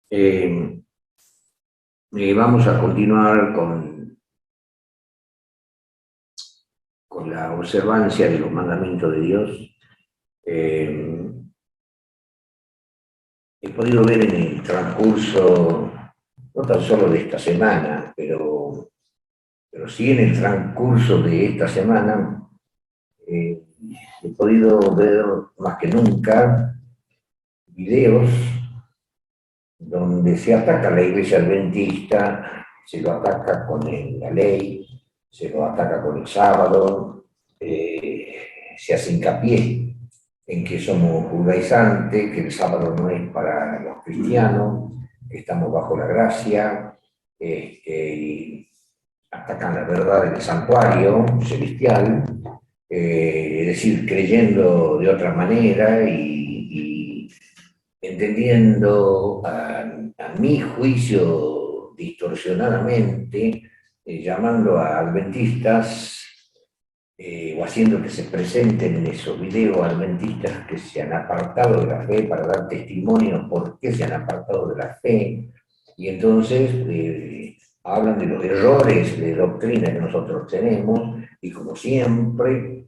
Eh, Vamos a continuar con la observancia de los mandamientos de Dios. Eh, He podido ver en el transcurso, no tan solo de esta semana, pero sí en el transcurso de esta semana, eh, he podido ver más que nunca videos donde se ataca a la iglesia adventista, se lo ataca con la ley, se lo ataca con el sábado, se hace hincapié en que somos judaizantes, que el sábado no es para los cristianos, que estamos bajo la gracia, y atacan la verdad del santuario celestial, es decir, creyendo de otra manera y entendiendo a mi juicio distorsionadamente, llamando a adventistas o haciendo que se presenten en esos videos adventistas que se han apartado de la fe para dar testimonio por qué se han apartado de la fe, y entonces hablan de los errores de doctrina que nosotros tenemos, y como siempre,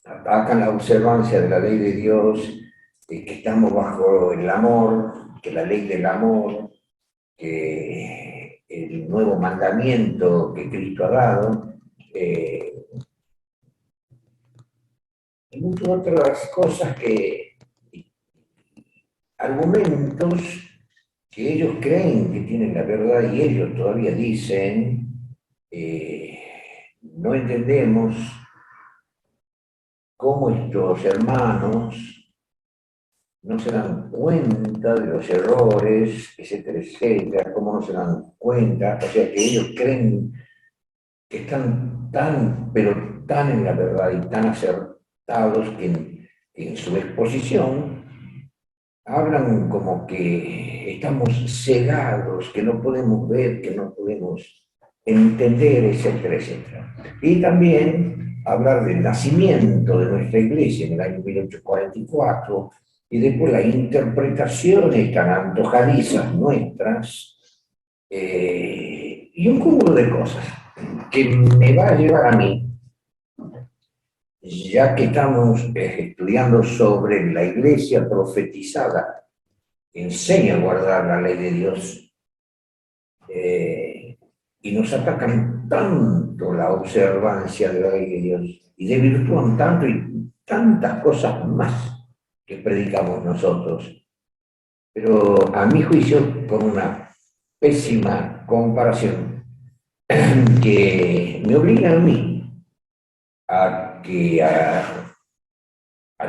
atacan la observancia de la ley de Dios, que estamos bajo el amor, que la ley del amor, que el nuevo mandamiento que Cristo ha dado, y muchas otras cosas argumentos que ellos creen que tienen la verdad y ellos todavía dicen, no entendemos cómo estos hermanos no se dan cuenta de los errores, etcétera, etcétera, cómo no se dan cuenta, o sea que ellos creen que están tan, pero tan en la verdad y tan acertados que en su exposición hablan como que estamos cegados, que no podemos ver, que no podemos entender, etcétera, etcétera. Y también hablar del nacimiento de nuestra iglesia en el año 1844 y después las interpretaciones tan antojadizas nuestras, y un cúmulo de cosas que me va a llevar a mí, ya que estamos estudiando sobre la iglesia profetizada, que enseña a guardar la ley de Dios, y nos atacan tanto la observancia de la ley de Dios y desvirtúan tanto y tantas cosas más que predicamos nosotros. Pero a mi juicio, con una pésima comparación que me obliga a mí al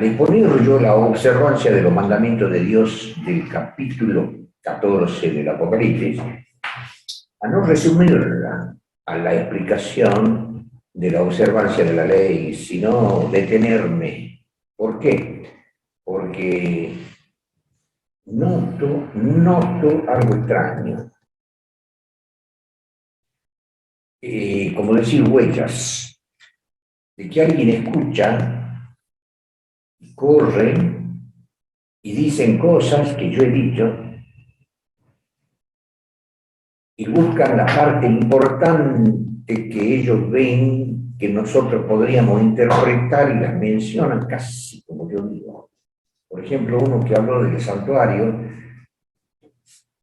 exponer yo la observancia de los mandamientos de Dios del capítulo 14 del Apocalipsis, a no resumirla a la explicación de la observancia de la ley, sino detenerme. ¿Por qué? Porque noto algo extraño. Como decir huellas, de que alguien escucha, corre y dicen cosas que yo he dicho y buscan la parte importante que ellos ven que nosotros podríamos interpretar y las mencionan casi como yo digo. Por ejemplo, uno que habló del santuario,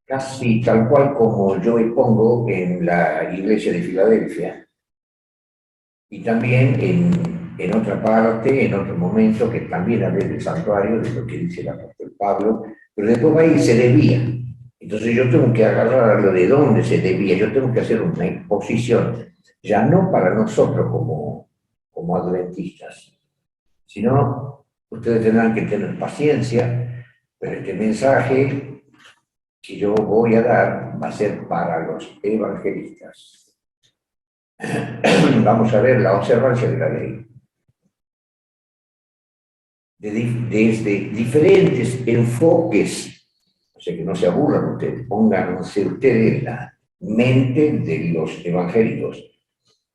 casi tal cual como yo expongo en la iglesia de Filadelfia, y también en otra parte, en otro momento, que también hablé del santuario, de lo que dice el apóstol Pablo, pero después ahí se desvía. Entonces yo tengo que agarrar de dónde se desvía, yo tengo que hacer una exposición, ya no para nosotros como adventistas, sino ustedes tendrán que tener paciencia, pero este mensaje que yo voy a dar va a ser para los evangelistas. Vamos a ver la observancia de la ley. Desde diferentes enfoques, o sea que no se aburran ustedes, pónganse ustedes en la mente de los evangélicos.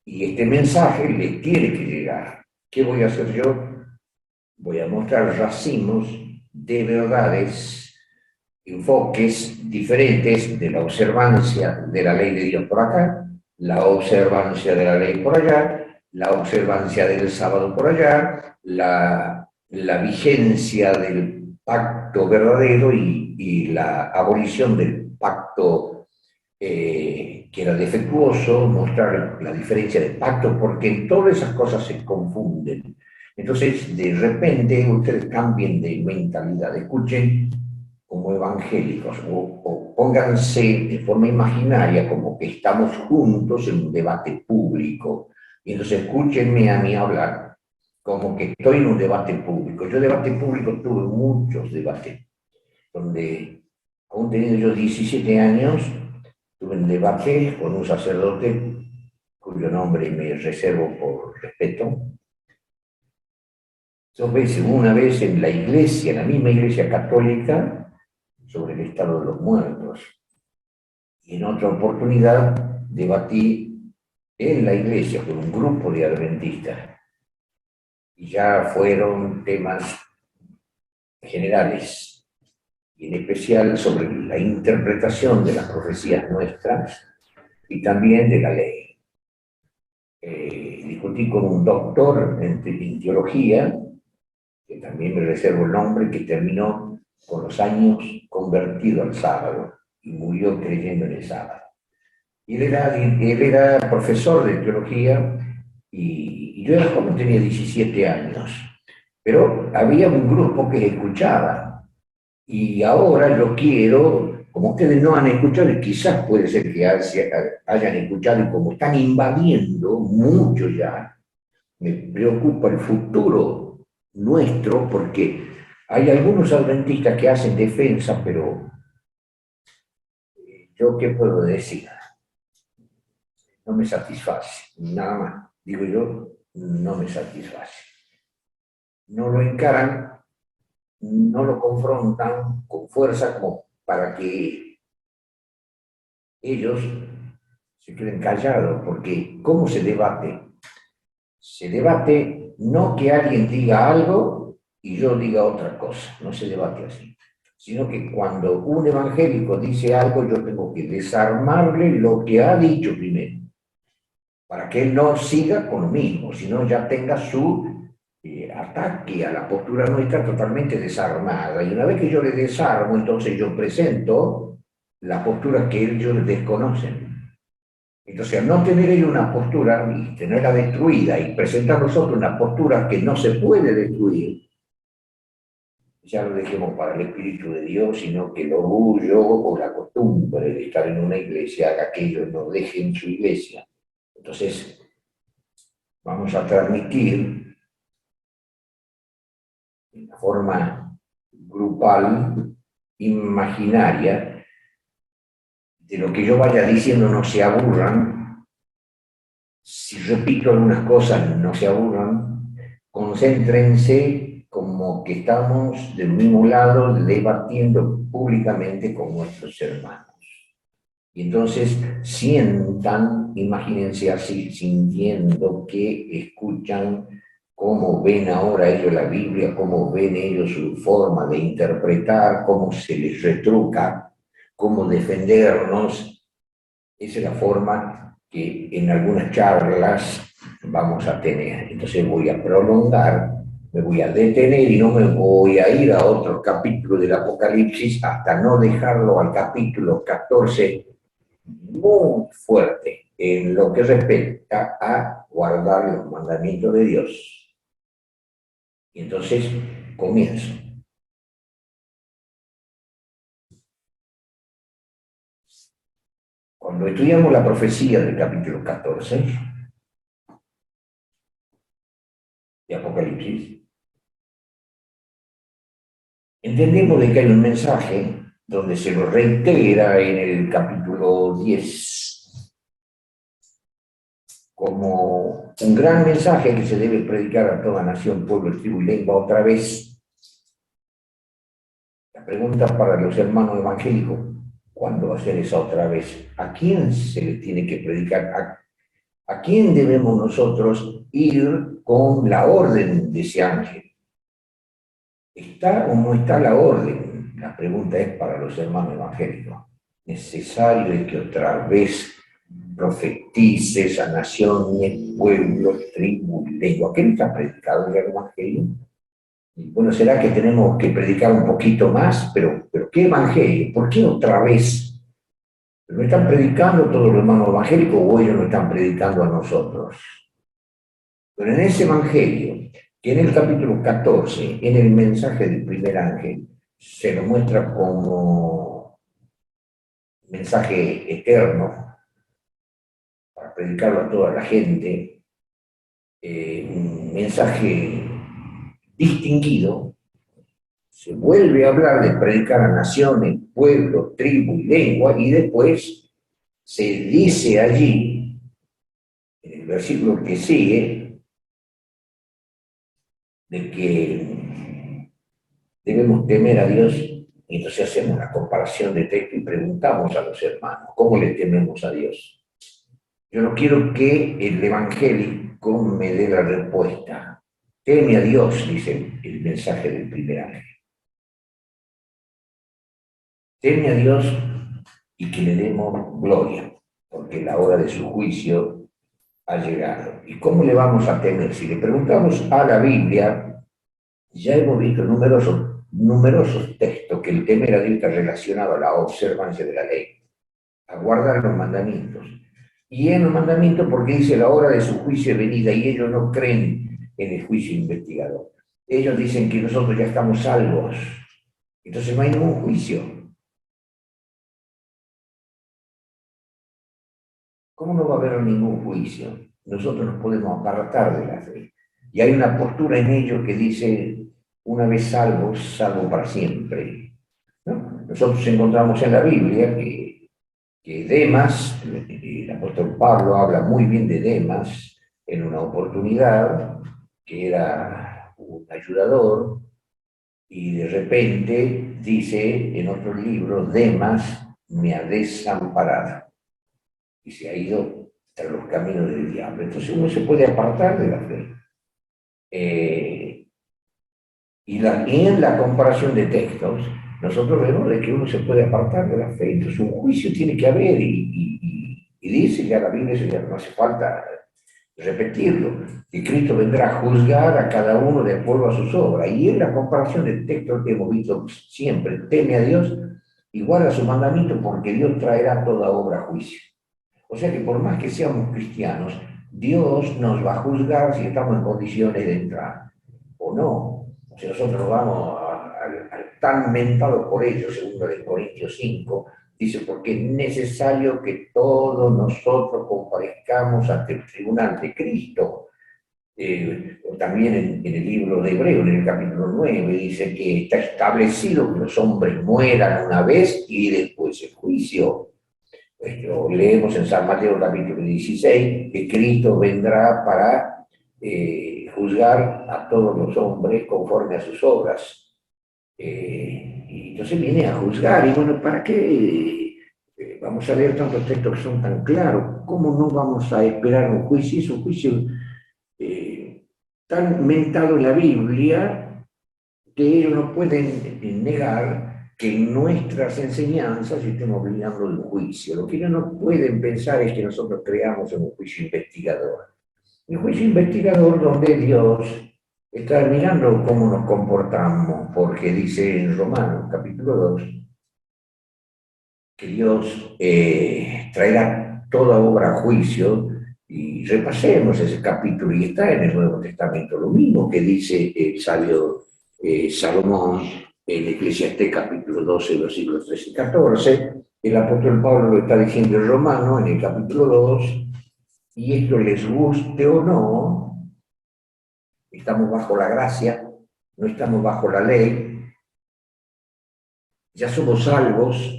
Y este mensaje les tiene que llegar. ¿Qué voy a hacer yo? Voy a mostrar racimos de verdades enfoques diferentes de la observancia de la ley de Dios por acá, la observancia de la ley por allá, la observancia del sábado por allá, la vigencia del pacto verdadero y la abolición del pacto que era defectuoso, mostrar la diferencia de pactos, porque todas esas cosas se confunden. Entonces, de repente, ustedes cambien de mentalidad, escuchen como evangélicos, o pónganse de forma imaginaria como que estamos juntos en un debate público, y entonces escúchenme a mí hablar como que estoy en un debate público. Yo debate público tuve muchos debates, donde aún teniendo yo 17 años, tuve un debate con un sacerdote cuyo nombre me reservo por respeto. Dos veces, una vez en la iglesia, en la misma iglesia católica, sobre el estado de los muertos. Y en otra oportunidad debatí en la iglesia con un grupo de adventistas. Y ya fueron temas generales, y en especial sobre la interpretación de las profecías nuestras y también de la ley. Discutí con un doctor en teología, que también me reservo el nombre, que terminó con los años convertido al sábado y murió creyendo en el sábado. Y él era profesor de teología y yo era joven, tenía 17 años, pero había un grupo que escuchaba y ahora yo quiero, como ustedes no han escuchado, y quizás puede ser que hayan escuchado, y como están invadiendo mucho ya, me preocupa el futuro nuestro, porque hay algunos adventistas que hacen defensa, pero yo qué puedo decir, no me satisface, nada más, digo yo, no me satisface. No lo encaran, no lo confrontan con fuerza como para que ellos se queden callados, porque ¿cómo se debate? Se debate no que alguien diga algo y yo diga otra cosa, no se debate así, sino que cuando un evangélico dice algo, yo tengo que desarmarle lo que ha dicho primero, para que él no siga con lo mismo, sino ya tenga su ataque a la postura nuestra totalmente desarmada. Y una vez que yo le desarmo, entonces yo presento la postura que ellos desconocen. Entonces, al no tener ellos una postura y tenerla destruida y presentar nosotros una postura que no se puede destruir, ya lo dejemos para el Espíritu de Dios, sino que el orgullo o la costumbre de estar en una iglesia haga que ellos nos dejen su iglesia. Entonces, vamos a transmitir de una forma grupal, imaginaria, de lo que yo vaya diciendo no se aburran. Si repito algunas cosas, no se aburran, concéntrense como que estamos del mismo lado debatiendo públicamente con nuestros hermanos. Y entonces sientan, imagínense así, sintiendo que escuchan cómo ven ahora ellos la Biblia, cómo ven ellos su forma de interpretar, cómo se les retruca, cómo defendernos. Esa es la forma que en algunas charlas vamos a tener. Entonces voy a prolongar, me voy a detener y no me voy a ir a otro capítulo del Apocalipsis hasta no dejarlo al capítulo 14 muy fuerte en lo que respecta a guardar los mandamientos de Dios. Y entonces comienzo. Cuando estudiamos la profecía del capítulo 14 de Apocalipsis, entendemos de que hay un mensaje donde se lo reitera en el capítulo 10 como un gran mensaje que se debe predicar a toda nación, pueblo, tribu y lengua otra vez. La pregunta para los hermanos evangélicos, ¿cuándo va a ser esa otra vez? ¿A quién se le tiene que predicar? ¿A quién debemos nosotros ir con la orden de ese ángel? ¿Está o no está la orden? La pregunta es para los hermanos evangélicos. ¿Necesario es que otra vez profetices a naciones, pueblos, tribus, lengua? ¿Qué no está predicado el evangelio? Y bueno, ¿será que tenemos que predicar un poquito más? Pero ¿qué evangelio? ¿Por qué otra vez? ¿Lo están predicando todos los hermanos evangélicos o ellos lo están predicando a nosotros? Pero en ese evangelio, que en el capítulo 14, en el mensaje del primer ángel, se nos muestra como mensaje eterno para predicarlo a toda la gente, un mensaje distinguido, se vuelve a hablar de predicar a naciones, pueblos, tribu y lengua, y después se dice allí, en el versículo que sigue, de que debemos temer a Dios, y entonces hacemos una comparación de texto y preguntamos a los hermanos, ¿cómo le tememos a Dios? Yo no quiero que el evangélico me dé la respuesta. Teme a Dios, dice el mensaje del primer ángel. Teme a Dios y que le demos gloria, porque la hora de su juicio ha llegado. ¿Y cómo le vamos a temer? Si le preguntamos a la Biblia, ya hemos visto numerosos textos que el temer a Dios está relacionado a la observancia de la ley, a guardar los mandamientos. Y en los mandamientos porque dice la hora de su juicio es venida y ellos no creen en el juicio investigador. Ellos dicen que nosotros ya estamos salvos, entonces no hay ningún juicio. ¿Cómo no va a haber ningún juicio? Nosotros nos podemos apartar de la fe. Y hay una postura en ellos que dice, una vez salvo, salvo para siempre. ¿No? Nosotros encontramos en la Biblia que Demas, el apóstol Pablo habla muy bien de Demas en una oportunidad, que era un ayudador, y de repente dice en otro libro, Demas me ha desamparado y se ha ido tras los caminos del diablo. Entonces uno se puede apartar de la fe. Y en la comparación de textos, nosotros vemos de que uno se puede apartar de la fe. Entonces un juicio tiene que haber y dice ya la Biblia, eso ya no hace falta repetirlo, que Cristo vendrá a juzgar a cada uno de acuerdo a sus obras. Y en la comparación de textos que hemos visto siempre, teme a Dios y guarda su mandamiento porque Dios traerá toda obra a juicio. O sea que por más que seamos cristianos, Dios nos va a juzgar si estamos en condiciones de entrar o no. Si nosotros vamos tan mentados por ello, segundo de Corintios 5, dice, porque es necesario que todos nosotros comparezcamos ante el tribunal de Cristo. También en el libro de Hebreo, en el capítulo 9, dice que está establecido que los hombres mueran una vez y después el juicio. Lo leemos en San Mateo capítulo 16, que Cristo vendrá para juzgar a todos los hombres conforme a sus obras. Y entonces viene a juzgar, y bueno, ¿para qué vamos a leer tantos textos que son tan claros? ¿Cómo no vamos a esperar un juicio? Es un juicio tan mentado en la Biblia que ellos no pueden negar que en nuestras enseñanzas estemos brindando el juicio. Lo que ellos no pueden pensar es que nosotros creamos en un juicio investigador. El juicio investigador donde Dios está mirando cómo nos comportamos, porque dice en Romanos capítulo 2 que Dios traerá toda obra a juicio, y repasemos ese capítulo, y está en el Nuevo Testamento, lo mismo que dice el sabio Salomón en Eclesiastés capítulo 12, versículos 13 y 14, el apóstol Pablo lo está diciendo en Romanos en el capítulo 2, y esto les guste o no, estamos bajo la gracia, no estamos bajo la ley, ya somos salvos.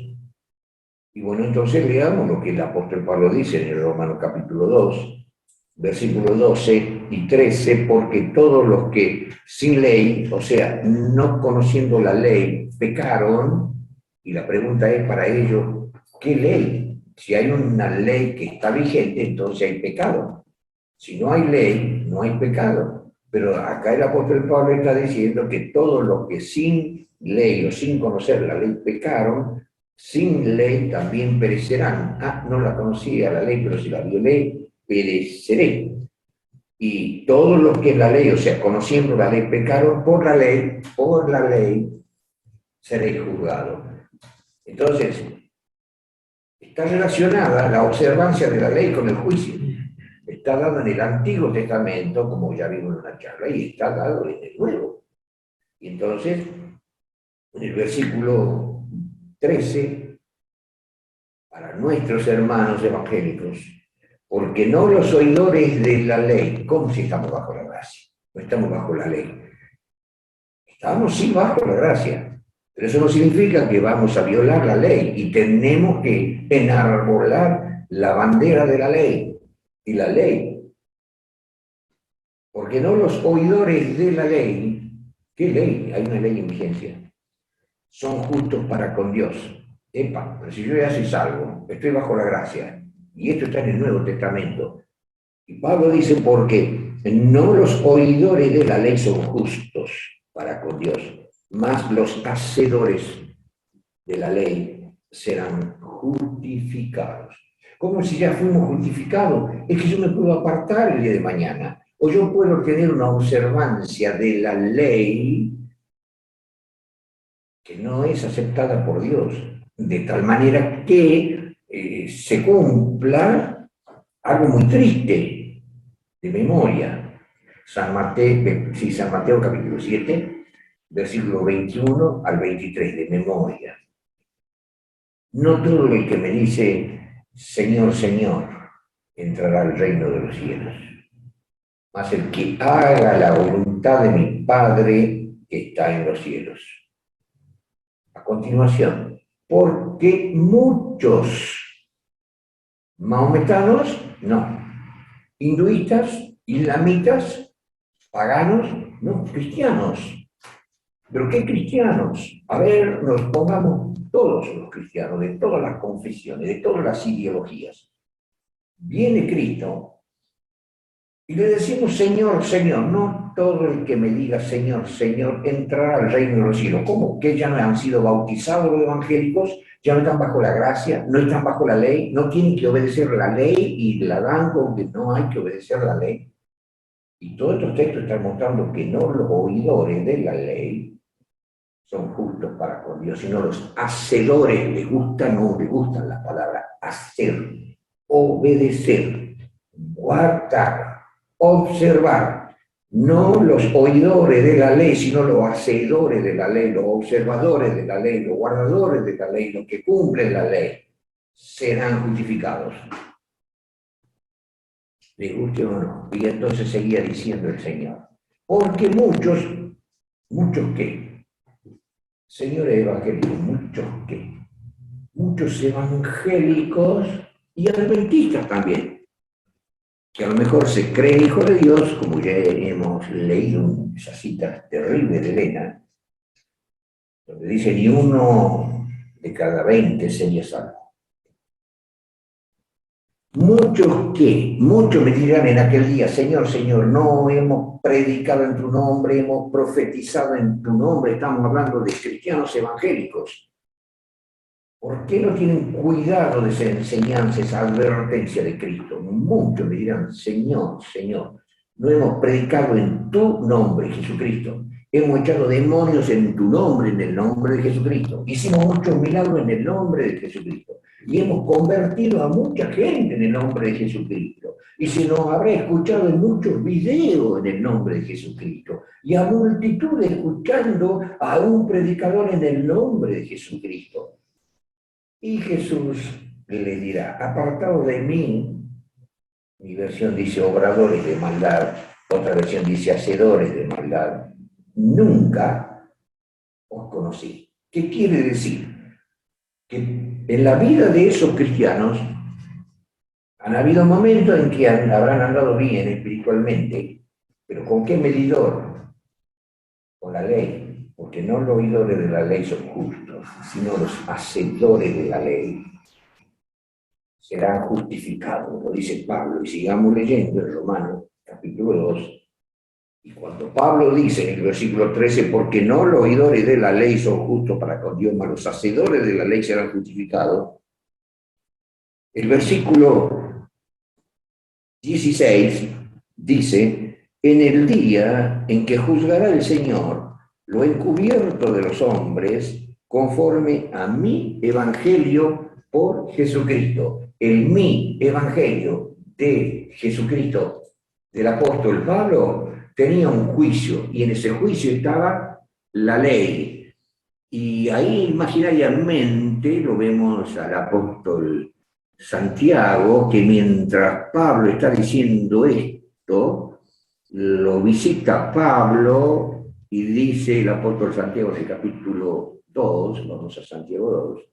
Y bueno, entonces leamos lo que el apóstol Pablo dice en el Romanos capítulo 2, versículos 12 y 13, porque todos los que sin ley, o sea, no conociendo la ley, pecaron, y la pregunta es para ellos, ¿qué ley? Si hay una ley que está vigente, entonces hay pecado. Si no hay ley, no hay pecado. Pero acá el apóstol Pablo está diciendo que todos los que sin ley o sin conocer la ley pecaron, sin ley también perecerán. Ah, no la conocía la ley, pero si la violé, pereceré. Y todos los que en la ley, o sea, conociendo la ley, pecaron por la ley, seréis juzgados. Entonces, está relacionada la observancia de la ley con el juicio. Está dado en el Antiguo Testamento, como ya vimos en una charla, y está dado en el Nuevo. Y entonces, en el versículo 13, para nuestros hermanos evangélicos, porque no los oidores de la ley, ¿cómo si estamos bajo la gracia? No estamos bajo la ley. Estamos sí bajo la gracia, pero eso no significa que vamos a violar la ley y tenemos que enarbolar la bandera de la ley y la ley. Porque no los oidores de la ley, ¿qué ley? Hay una ley en vigencia. Son justos para con Dios. Epa, pero si yo ya soy salvo, estoy bajo la gracia, y esto está en el Nuevo Testamento. Y Pablo dice, porque no los oidores de la ley son justos para con Dios, más los hacedores de la ley serán justificados. Como si ya fuimos justificados, es que yo me puedo apartar el día de mañana, o yo puedo tener una observancia de la ley que no es aceptada por Dios, de tal manera que se cumpla algo muy triste de memoria. San Mateo capítulo 7, versículo 21 al 23, de memoria. No todo el que me dice, Señor, Señor, entrará al reino de los cielos, mas el que haga la voluntad de mi Padre que está en los cielos. A continuación, porque muchos mahometanos, no, hinduistas, islamitas, paganos, no, cristianos. ¿Pero qué cristianos? A ver, nos pongamos todos los cristianos, de todas las confesiones, de todas las ideologías. Viene Cristo y le decimos, Señor, Señor. No todo el que me diga, Señor, Señor, entrará al reino de los cielos. ¿Cómo? ¿Que ya no han sido bautizados los evangélicos? ¿Ya no están bajo la gracia? ¿No están bajo la ley? ¿No tienen que obedecer la ley y la dan con que no hay que obedecer la ley? Y todos estos textos están mostrando que no los oidores de la ley son justos para con Dios, sino los hacedores. Les gustan o no les gustan las palabras hacer, obedecer, guardar, observar. No los oidores de la ley, sino los hacedores de la ley, los observadores de la ley, los guardadores de la ley, los que cumplen la ley, serán justificados. Les guste o no. Y entonces seguía diciendo el Señor. Porque muchos qué, señores evangélicos, muchos evangélicos y adventistas también, que a lo mejor se creen hijos de Dios, como ya hemos leído esa cita terrible de Elena, donde dice, ni uno de cada 20 sería salvo. Muchos me dirán en aquel día, Señor, Señor, no hemos predicado en tu nombre, hemos profetizado en tu nombre, estamos hablando de cristianos evangélicos. ¿Por qué no tienen cuidado de esa enseñanza, esa advertencia de Cristo? Muchos me dirán, Señor, Señor, no hemos predicado en tu nombre, Jesucristo. Hemos echado demonios en tu nombre, en el nombre de Jesucristo. Hicimos muchos milagros en el nombre de Jesucristo. Y hemos convertido a mucha gente en el nombre de Jesucristo. Y se nos habrá escuchado en muchos videos en el nombre de Jesucristo. Y a multitud escuchando a un predicador en el nombre de Jesucristo. Y Jesús le dirá, apartado de mí, mi versión dice obradores de maldad, otra versión dice hacedores de maldad, nunca os conocí. ¿Qué quiere decir? Que en la vida de esos cristianos han habido momentos en que habrán andado bien espiritualmente, pero ¿con qué medidor? Con la ley, porque no los oidores de la ley son justos, sino los hacedores de la ley serán justificados, lo dice Pablo, y sigamos leyendo en Romanos capítulo 2, Y cuando Pablo dice en el versículo 13, porque no los oidores de la ley son justos para con Dios, mas los hacedores de la ley serán justificados, el versículo 16 dice, en el día en que juzgará el Señor lo encubierto de los hombres conforme a mi evangelio por Jesucristo. El mi evangelio de Jesucristo, del apóstol Pablo, tenía un juicio y en ese juicio estaba la ley. Y ahí imaginariamente lo vemos al apóstol Santiago, que mientras Pablo está diciendo esto, lo visita Pablo y dice el apóstol Santiago en el capítulo 2, vamos a Santiago 2,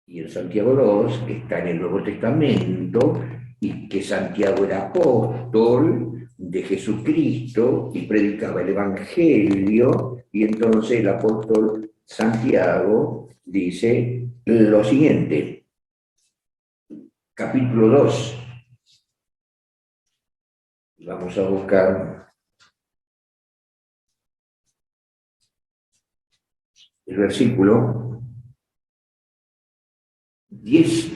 y en Santiago 2 está en el Nuevo Testamento, y que Santiago era apóstol de Jesucristo y predicaba el Evangelio, y entonces el apóstol Santiago dice lo siguiente, capítulo 2, vamos a buscar el versículo 10.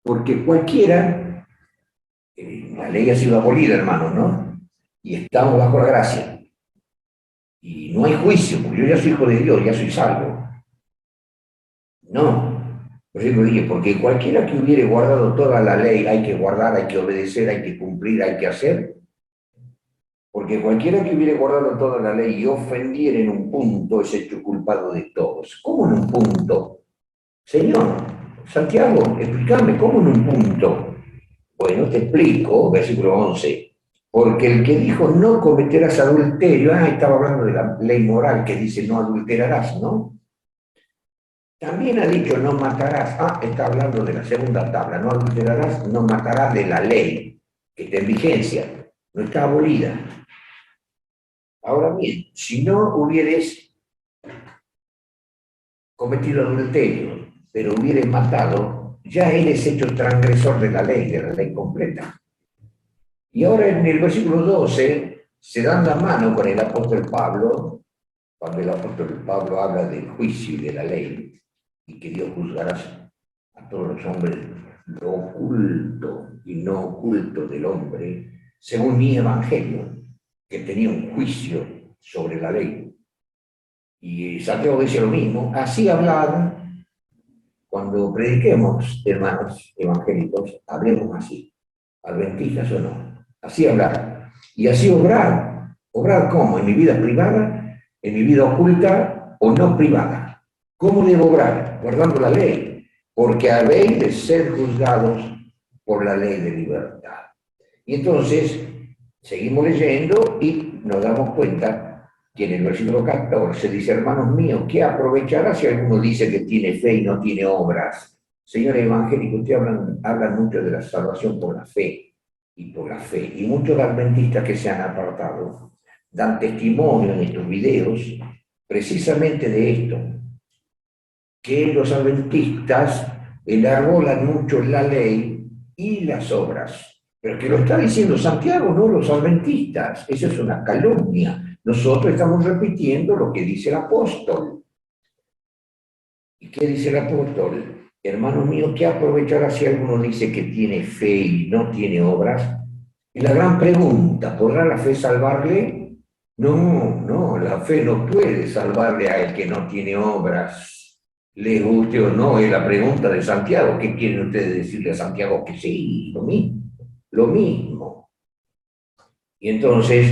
Porque cualquiera, la ley ha sido abolida, hermano, ¿no? Y estamos bajo la gracia. Y no hay juicio, porque yo ya soy hijo de Dios, ya soy salvo. No. Por eso dije, porque cualquiera que hubiere guardado toda la ley, hay que guardar, hay que obedecer, hay que cumplir, hay que hacer. Porque cualquiera que hubiere guardado toda la ley y ofendiera en un punto es hecho culpado de todos. ¿Cómo en un punto? Señor, Santiago, explícame, ¿cómo en un punto? Bueno, te explico, versículo 11. Porque el que dijo no cometerás adulterio, estaba hablando de la ley moral que dice no adulterarás, ¿no? También ha dicho no matarás, está hablando de la segunda tabla, no adulterarás, no matarás de la ley que está en vigencia, no está abolida. Ahora bien, si no hubieres cometido adulterio, pero hubieres matado, ya eres hecho transgresor de la ley completa. Y ahora en el versículo 12 se dan la mano con el apóstol Pablo, cuando el apóstol Pablo habla del juicio y de la ley, y que Dios juzgará a todos los hombres lo oculto y no oculto del hombre, según mi evangelio, que tenía un juicio sobre la ley. Y Santiago dice lo mismo, así hablar, cuando prediquemos, hermanos evangélicos, hablemos así, adventistas o no, así hablar. Y así obrar. ¿Obrar cómo? ¿En mi vida privada? ¿En mi vida oculta o no privada? ¿Cómo debo obrar? Guardando la ley. Porque habéis de ser juzgados por la ley de libertad. Y entonces, seguimos leyendo y nos damos cuenta que en el versículo 14 dice, hermanos míos, ¿qué aprovechará si alguno dice que tiene fe y no tiene obras? Señores evangélicos, ustedes hablan mucho de la salvación por la fe y por la fe. Y muchos adventistas que se han apartado dan testimonio en estos videos precisamente de esto, que los adventistas enarbolan mucho la ley y las obras. Pero que lo está diciendo Santiago, no los adventistas. Eso es una calumnia. Nosotros estamos repitiendo lo que dice el apóstol. ¿Y qué dice el apóstol? Hermano mío, ¿qué aprovechará si alguno dice que tiene fe y no tiene obras? Y la gran pregunta, ¿podrá la fe salvarle? No, la fe no puede salvarle a el que no tiene obras. Le guste o no, es la pregunta de Santiago. ¿Qué quieren ustedes decirle a Santiago? Que sí, lo mismo, lo mismo. Y entonces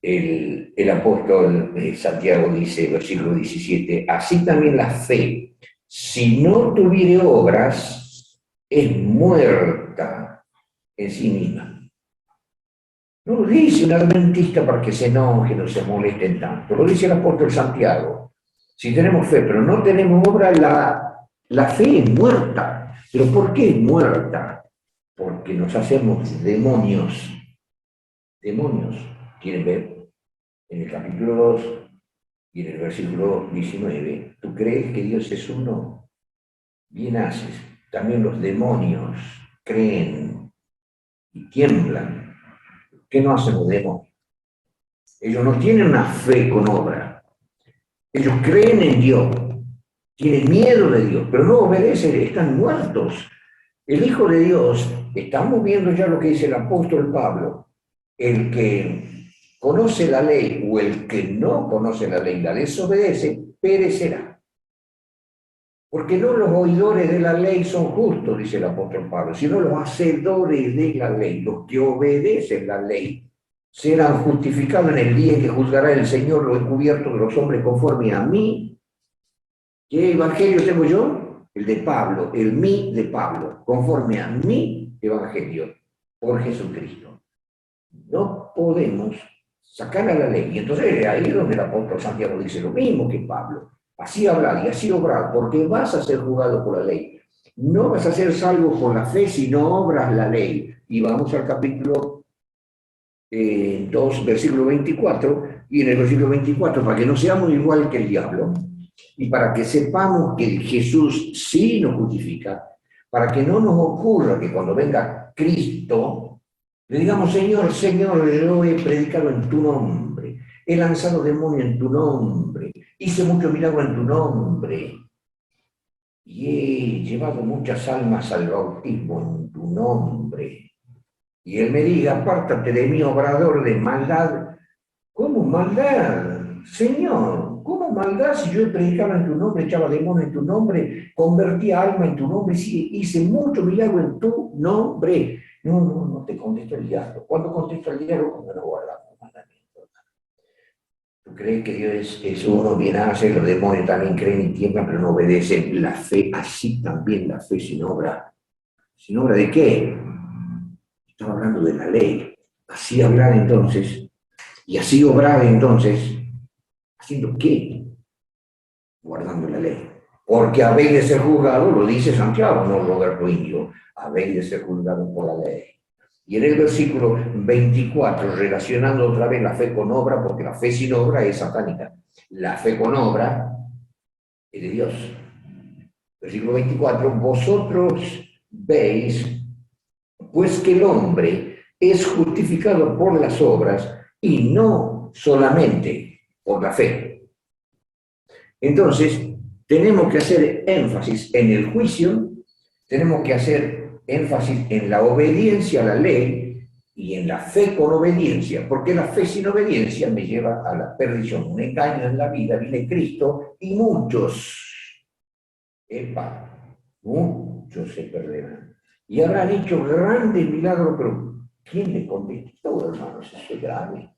el apóstol Santiago dice, versículo 17, así también la fe, si no tuviere obras, es muerta en sí misma. No lo dice un adventista para que se enojen o se molesten tanto, lo dice el apóstol Santiago. Si tenemos fe, pero no tenemos obra, la fe es muerta. ¿Pero por qué es muerta? Porque nos hacemos demonios. Demonios. ¿Quieren ver? En el capítulo 2 y en el versículo 19, ¿tú crees que Dios es uno? Bien haces. También los demonios creen y tiemblan. ¿Qué no hacen los demonios? Ellos no tienen una fe con obra. Ellos creen en Dios, tienen miedo de Dios, pero no obedecen, están muertos. El Hijo de Dios, estamos viendo ya lo que dice el apóstol Pablo, el que conoce la ley o el que no conoce la ley, la desobedece, perecerá. Porque no los oidores de la ley son justos, dice el apóstol Pablo, sino los hacedores de la ley, los que obedecen la ley, serán justificados en el día en que juzgará el Señor lo encubierto de los hombres conforme a mí. ¿Qué evangelio tengo yo? El de Pablo, el mí de Pablo, conforme a mi evangelio, por Jesucristo. No podemos sacar a la ley. Y entonces ahí es donde el apóstol Santiago dice lo mismo que Pablo. Así hablar y así obrar, porque vas a ser juzgado por la ley. No vas a ser salvo por la fe si no obras la ley. Y vamos al capítulo 2, versículo 24, y en el versículo 24, para que no seamos igual que el diablo, y para que sepamos que Jesús sí nos justifica, para que no nos ocurra que cuando venga Cristo, le digamos, Señor, Señor, yo he predicado en tu nombre, he lanzado demonios en tu nombre, hice mucho milagro en tu nombre, y he llevado muchas almas al bautismo en tu nombre. Y él me diga, apártate de mí, obrador de maldad. ¿Cómo maldad? Señor, ¿cómo maldad si yo predicaba en tu nombre, echaba demonios en tu nombre, convertía alma en tu nombre, hice mucho milagro en tu nombre? No te contesto el diablo. ¿Cuándo contesto el diablo? Cuando no guardamos los mandamientos. ¿Tú crees que Dios es uno, viene a hacer? Los demonios también creen y tiemblan, pero no obedecen. La fe, así también la fe sin obra. ¿Sin obra de qué? Estaba hablando de la ley. Así hablar entonces, y así obrar entonces, ¿haciendo qué? Guardando la ley. Porque habéis de ser juzgados, lo dice Santiago, no Roberto Indio, habéis de ser juzgados por la ley. Y en el versículo 24, relacionando otra vez la fe con obra, porque la fe sin obra es satánica. La fe con obra es de Dios. Versículo 24, vosotros veis, pues que el hombre es justificado por las obras y no solamente por la fe. Entonces, tenemos que hacer énfasis en el juicio, tenemos que hacer énfasis en la obediencia a la ley y en la fe con obediencia, porque la fe sin obediencia me lleva a la perdición. Un engaño en la vida, viene Cristo y muchos se perderán. Y habrán hecho grandes milagros, pero ¿quién le contestó, hermanos? Eso es grave.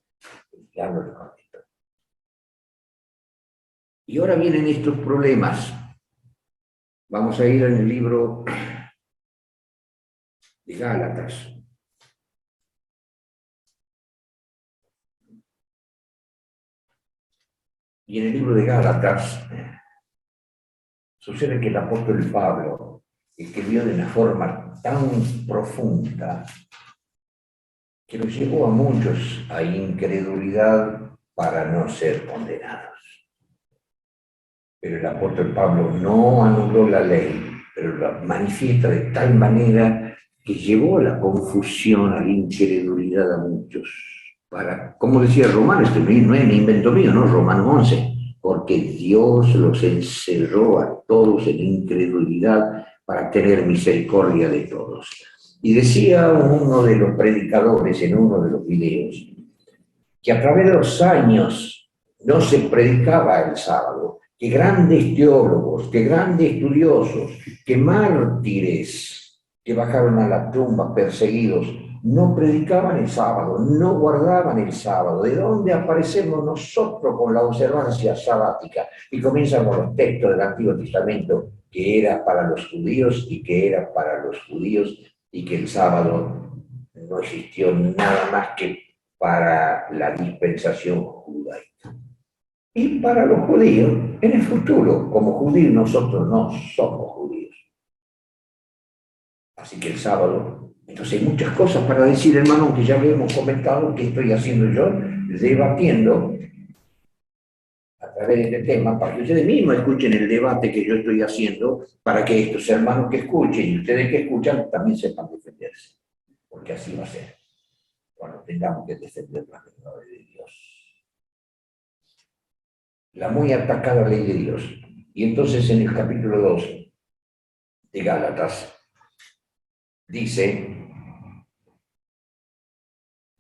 El diablo le contestó. Y ahora vienen estos problemas. Vamos a ir en el libro de Gálatas. Y en el libro de Gálatas sucede que el apóstol Pablo escribió de una forma tan profunda que los llevó a muchos a incredulidad para no ser condenados. Pero el apóstol Pablo no anuló la ley, pero la manifiesta de tal manera que llevó a la confusión, a la incredulidad a muchos. Como decía Romanos, no es mi invento mío, ¿no? Romanos 11, porque Dios los encerró a todos en incredulidad para tener misericordia de todos. Y decía uno de los predicadores en uno de los videos que a través de los años no se predicaba el sábado, que grandes teólogos, que grandes estudiosos, que mártires que bajaron a la tumba perseguidos, no predicaban el sábado, no guardaban el sábado. ¿De dónde aparecemos nosotros con la observancia sabática? Y comienzan con los textos del Antiguo Testamento, que era para los judíos y que era para los judíos, y que el sábado no existió nada más que para la dispensación judaica. Y para los judíos, en el futuro, como judíos nosotros no somos judíos. Así que el sábado, entonces hay muchas cosas para decir, hermano, que ya lo hemos comentado, que estoy haciendo yo, debatiendo a través de este tema, para que ustedes mismos escuchen el debate que yo estoy haciendo, para que estos hermanos que escuchen y ustedes que escuchan también sepan defenderse. porque así va a ser, cuando tengamos que defender la verdad de Dios. La muy atacada ley de Dios. Y entonces en el capítulo 2 de Gálatas dice,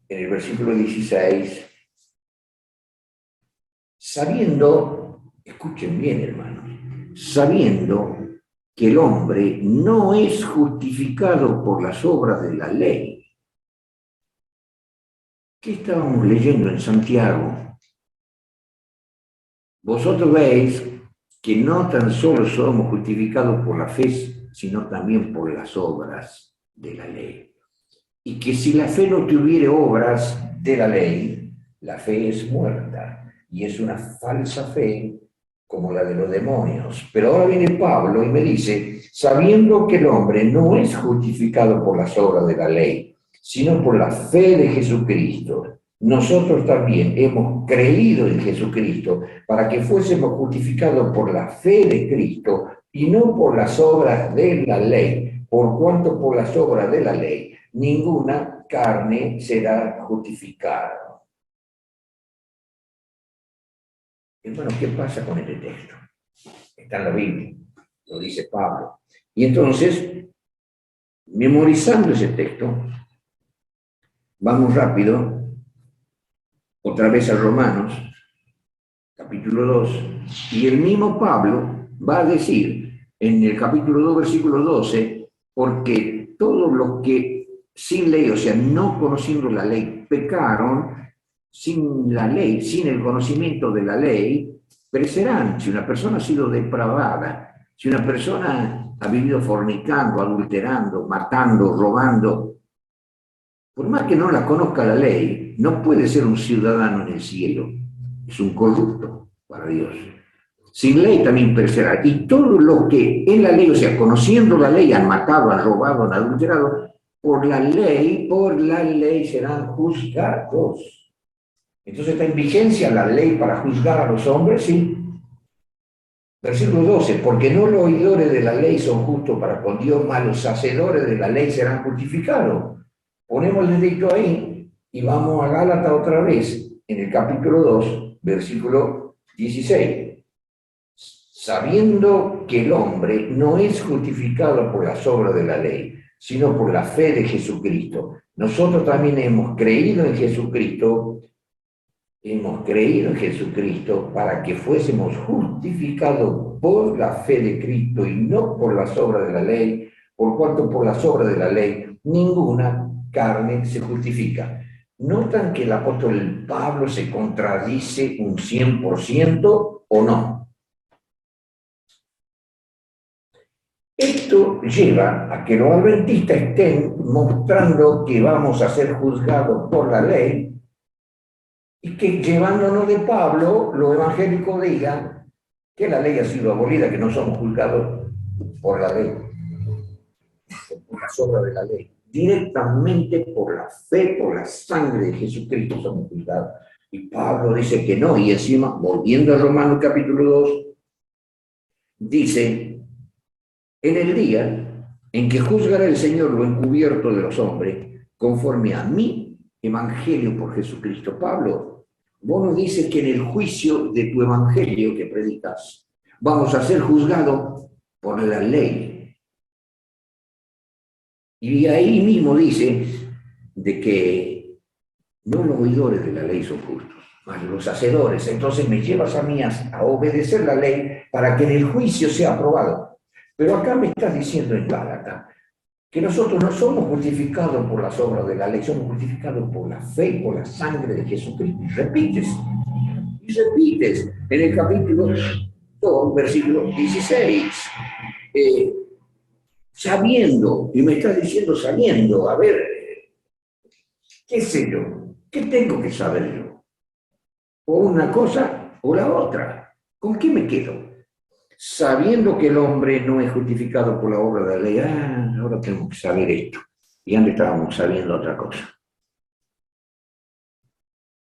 en el versículo 16, sabiendo, escuchen bien hermanos, sabiendo que el hombre no es justificado por las obras de la ley. ¿Qué estábamos leyendo en Santiago? Vosotros veis que no tan solo somos justificados por la fe, sino también por las obras de la ley. Y que si la fe no tuviere obras de la ley, la fe es muerta y es una falsa fe como la de los demonios. Pero ahora viene Pablo y me dice, sabiendo que el hombre no es justificado por las obras de la ley, sino por la fe de Jesucristo, nosotros también hemos creído en Jesucristo para que fuésemos justificados por la fe de Cristo y no por las obras de la ley, por cuanto por las obras de la ley ninguna carne será justificada. Hermano, ¿qué pasa con este texto? Está en la Biblia, lo dice Pablo. Y entonces, memorizando ese texto, vamos rápido, otra vez a Romanos, capítulo 2, y el mismo Pablo va a decir en el capítulo 2, versículo 12, porque todos los que sin ley, o sea, no conociendo la ley, pecaron, sin la ley, sin el conocimiento de la ley, perecerán. Si una persona ha sido depravada, si una persona ha vivido fornicando, adulterando, matando, robando, por más que no la conozca la ley, no puede ser un ciudadano en el cielo. Es un corrupto para Dios. Sin ley también perecerá. Y todos los que en la ley, o sea, conociendo la ley, han matado, han robado, han adulterado, por la ley serán juzgados. Entonces está en vigencia la ley para juzgar a los hombres, ¿sí? Versículo 12, porque no los oidores de la ley son justos para con Dios, mas los hacedores de la ley serán justificados. Ponemos el dedito ahí y vamos a Gálatas otra vez, en el capítulo 2, versículo 16. Sabiendo que el hombre no es justificado por las obras de la ley, sino por la fe de Jesucristo. Nosotros también hemos creído en Jesucristo para que fuésemos justificados por la fe de Cristo y no por las obras de la ley, por cuanto por las obras de la ley ninguna carne se justifica. ¿Notan que el apóstol Pablo se contradice un 100% o no? Esto lleva a que los adventistas estén mostrando que vamos a ser juzgados por la ley y que llevándonos de Pablo, los evangélicos digan que la ley ha sido abolida, que no somos juzgados por la ley, por las obras de la ley. Directamente por la fe, por la sangre de Jesucristo somos juzgados. Y Pablo dice que no, y encima, volviendo a Romanos capítulo 2, dice, en el día en que juzgará el Señor lo encubierto de los hombres, conforme a mi evangelio por Jesucristo. Pablo, vos nos dices que en el juicio de tu evangelio que predicas, vamos a ser juzgados por la ley. Y ahí mismo dice de que no los oidores de la ley son justos, mas los hacedores. Entonces me llevas a mí a obedecer la ley para que en el juicio sea aprobado. Pero acá me estás diciendo en Gálatas que nosotros no somos justificados por las obras de la ley, somos justificados por la fe y por la sangre de Jesucristo. Y repites en el capítulo 2, versículo 16. Sabiendo, y me estás diciendo sabiendo, a ver, ¿qué sé yo? ¿Qué tengo que saber yo? O una cosa o la otra. ¿Con qué me quedo? Sabiendo que el hombre no es justificado por la obra de la ley, ahora tenemos que saber esto. Y antes estábamos sabiendo otra cosa.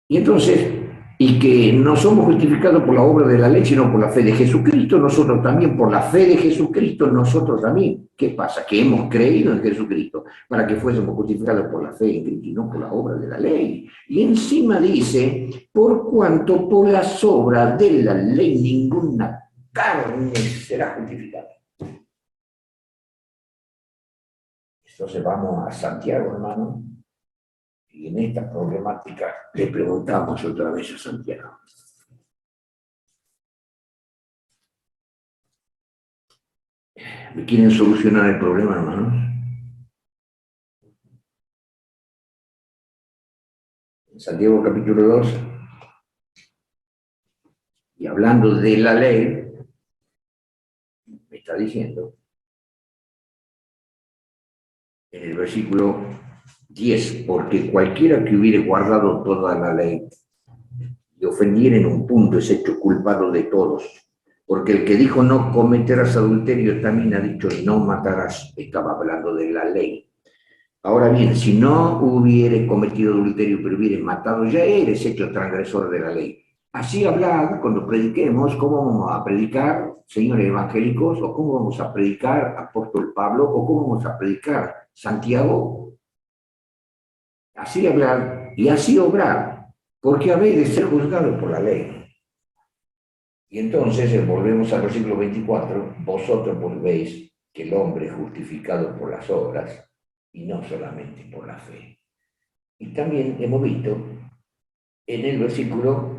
Y entonces, y que no somos justificados por la obra de la ley, sino por la fe de Jesucristo, nosotros también, por la fe de Jesucristo, nosotros también. ¿Qué pasa? Que hemos creído en Jesucristo para que fuésemos justificados por la fe en Cristo y no por la obra de la ley. Y encima dice, por cuanto por las obras de la ley ninguna carne será justificada. Entonces vamos a Santiago, hermano. Y en esta problemática le preguntamos otra vez a Santiago. ¿Me quieren solucionar el problema, hermanos? En Santiago capítulo 2, y hablando de la ley, me está diciendo, en el versículo 10, porque cualquiera que hubiere guardado toda la ley y ofendiera en un punto es hecho culpado de todos. Porque el que dijo no cometerás adulterio también ha dicho no matarás. Estaba hablando de la ley. Ahora bien, si no hubiere cometido adulterio pero hubiere matado, ya eres hecho transgresor de la ley. Así hablad cuando prediquemos, ¿cómo vamos a predicar, señores evangélicos? ¿O cómo vamos a predicar, apóstol Pablo? ¿O cómo vamos a predicar, Santiago? Así hablar y así obrar, porque habéis de ser juzgados por la ley. Y entonces, volvemos al versículo 24, vosotros volvéis que el hombre es justificado por las obras y no solamente por la fe. Y también hemos visto en el versículo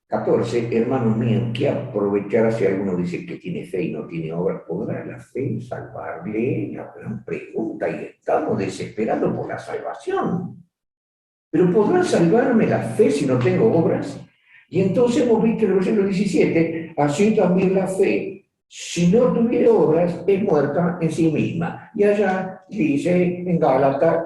14, hermanos míos, ¿qué aprovechará si alguno dice que tiene fe y no tiene obras? ¿Podrá la fe salvarle? La gran pregunta, y estamos desesperados por la salvación. ¿Pero podrá salvarme la fe si no tengo obras? Y entonces hemos visto en el versículo 17, así también la fe, si no tuviera obras, es muerta en sí misma. Y allá dice en Gálatas,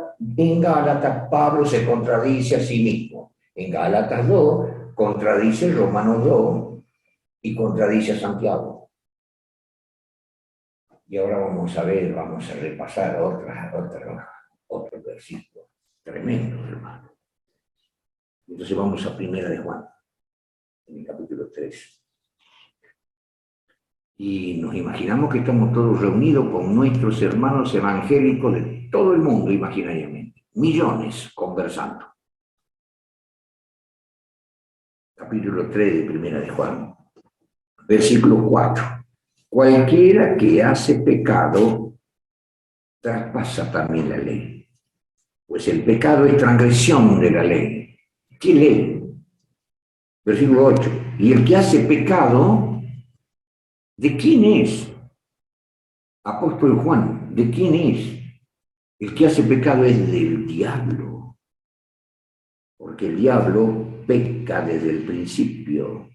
Pablo se contradice a sí mismo. En Gálatas 2, contradice Romanos 2 y contradice a Santiago. Y ahora vamos a ver, vamos a repasar otro versículo tremendo, hermano. Entonces vamos a Primera de Juan, en el capítulo 3. Y nos imaginamos que estamos todos reunidos con nuestros hermanos evangélicos de todo el mundo, imaginariamente. Millones conversando. Capítulo 3 de Primera de Juan, versículo 4. Cualquiera que hace pecado, traspasa también la ley. Pues el pecado es transgresión de la ley. ¿Qué ley? Versículo 8. Y el que hace pecado, ¿de quién es? Apóstol Juan, ¿de quién es? El que hace pecado es del diablo, porque el diablo peca desde el principio.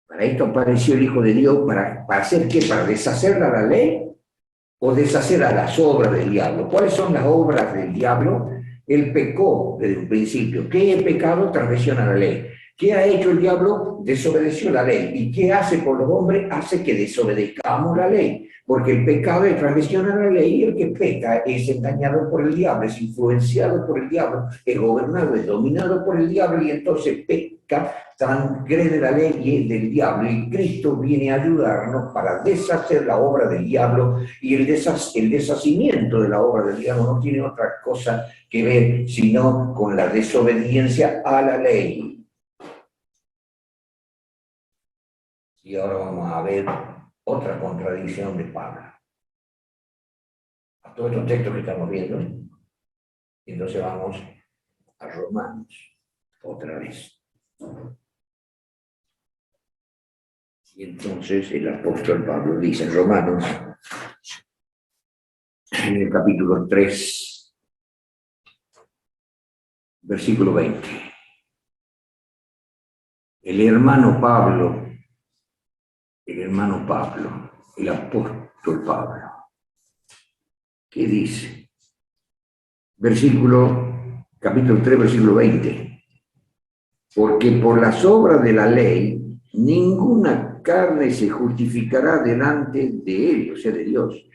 Para esto apareció el Hijo de Dios, ¿para hacer qué? ¿Para deshacer la ley o deshacer a las obras del diablo? ¿Cuáles son las obras del diablo? Él pecó desde el principio. ¿Qué es pecado? Transgresión a la ley. ¿Qué ha hecho el diablo? Desobedeció la ley. ¿Y qué hace por los hombres? Hace que desobedezcamos la ley. Porque el pecado es transgresión a la ley y el que peca es engañado por el diablo, es influenciado por el diablo, es gobernado, es dominado por el diablo y entonces peca, transgrede la ley y es del diablo. Y Cristo viene a ayudarnos para deshacer la obra del diablo y el deshacimiento de la obra del diablo no tiene otra cosa que ver sino con la desobediencia a la ley. Y ahora vamos a ver otra contradicción de Pablo. A todos estos textos que estamos viendo, entonces vamos a Romanos otra vez. Y entonces el apóstol Pablo dice en Romanos, en el capítulo 3, versículo 20. El hermano Pablo, el apóstol Pablo, ¿qué dice? Capítulo 3, versículo 20. Porque por las obras de la ley, ninguna carne se justificará delante de él, o sea, de Dios.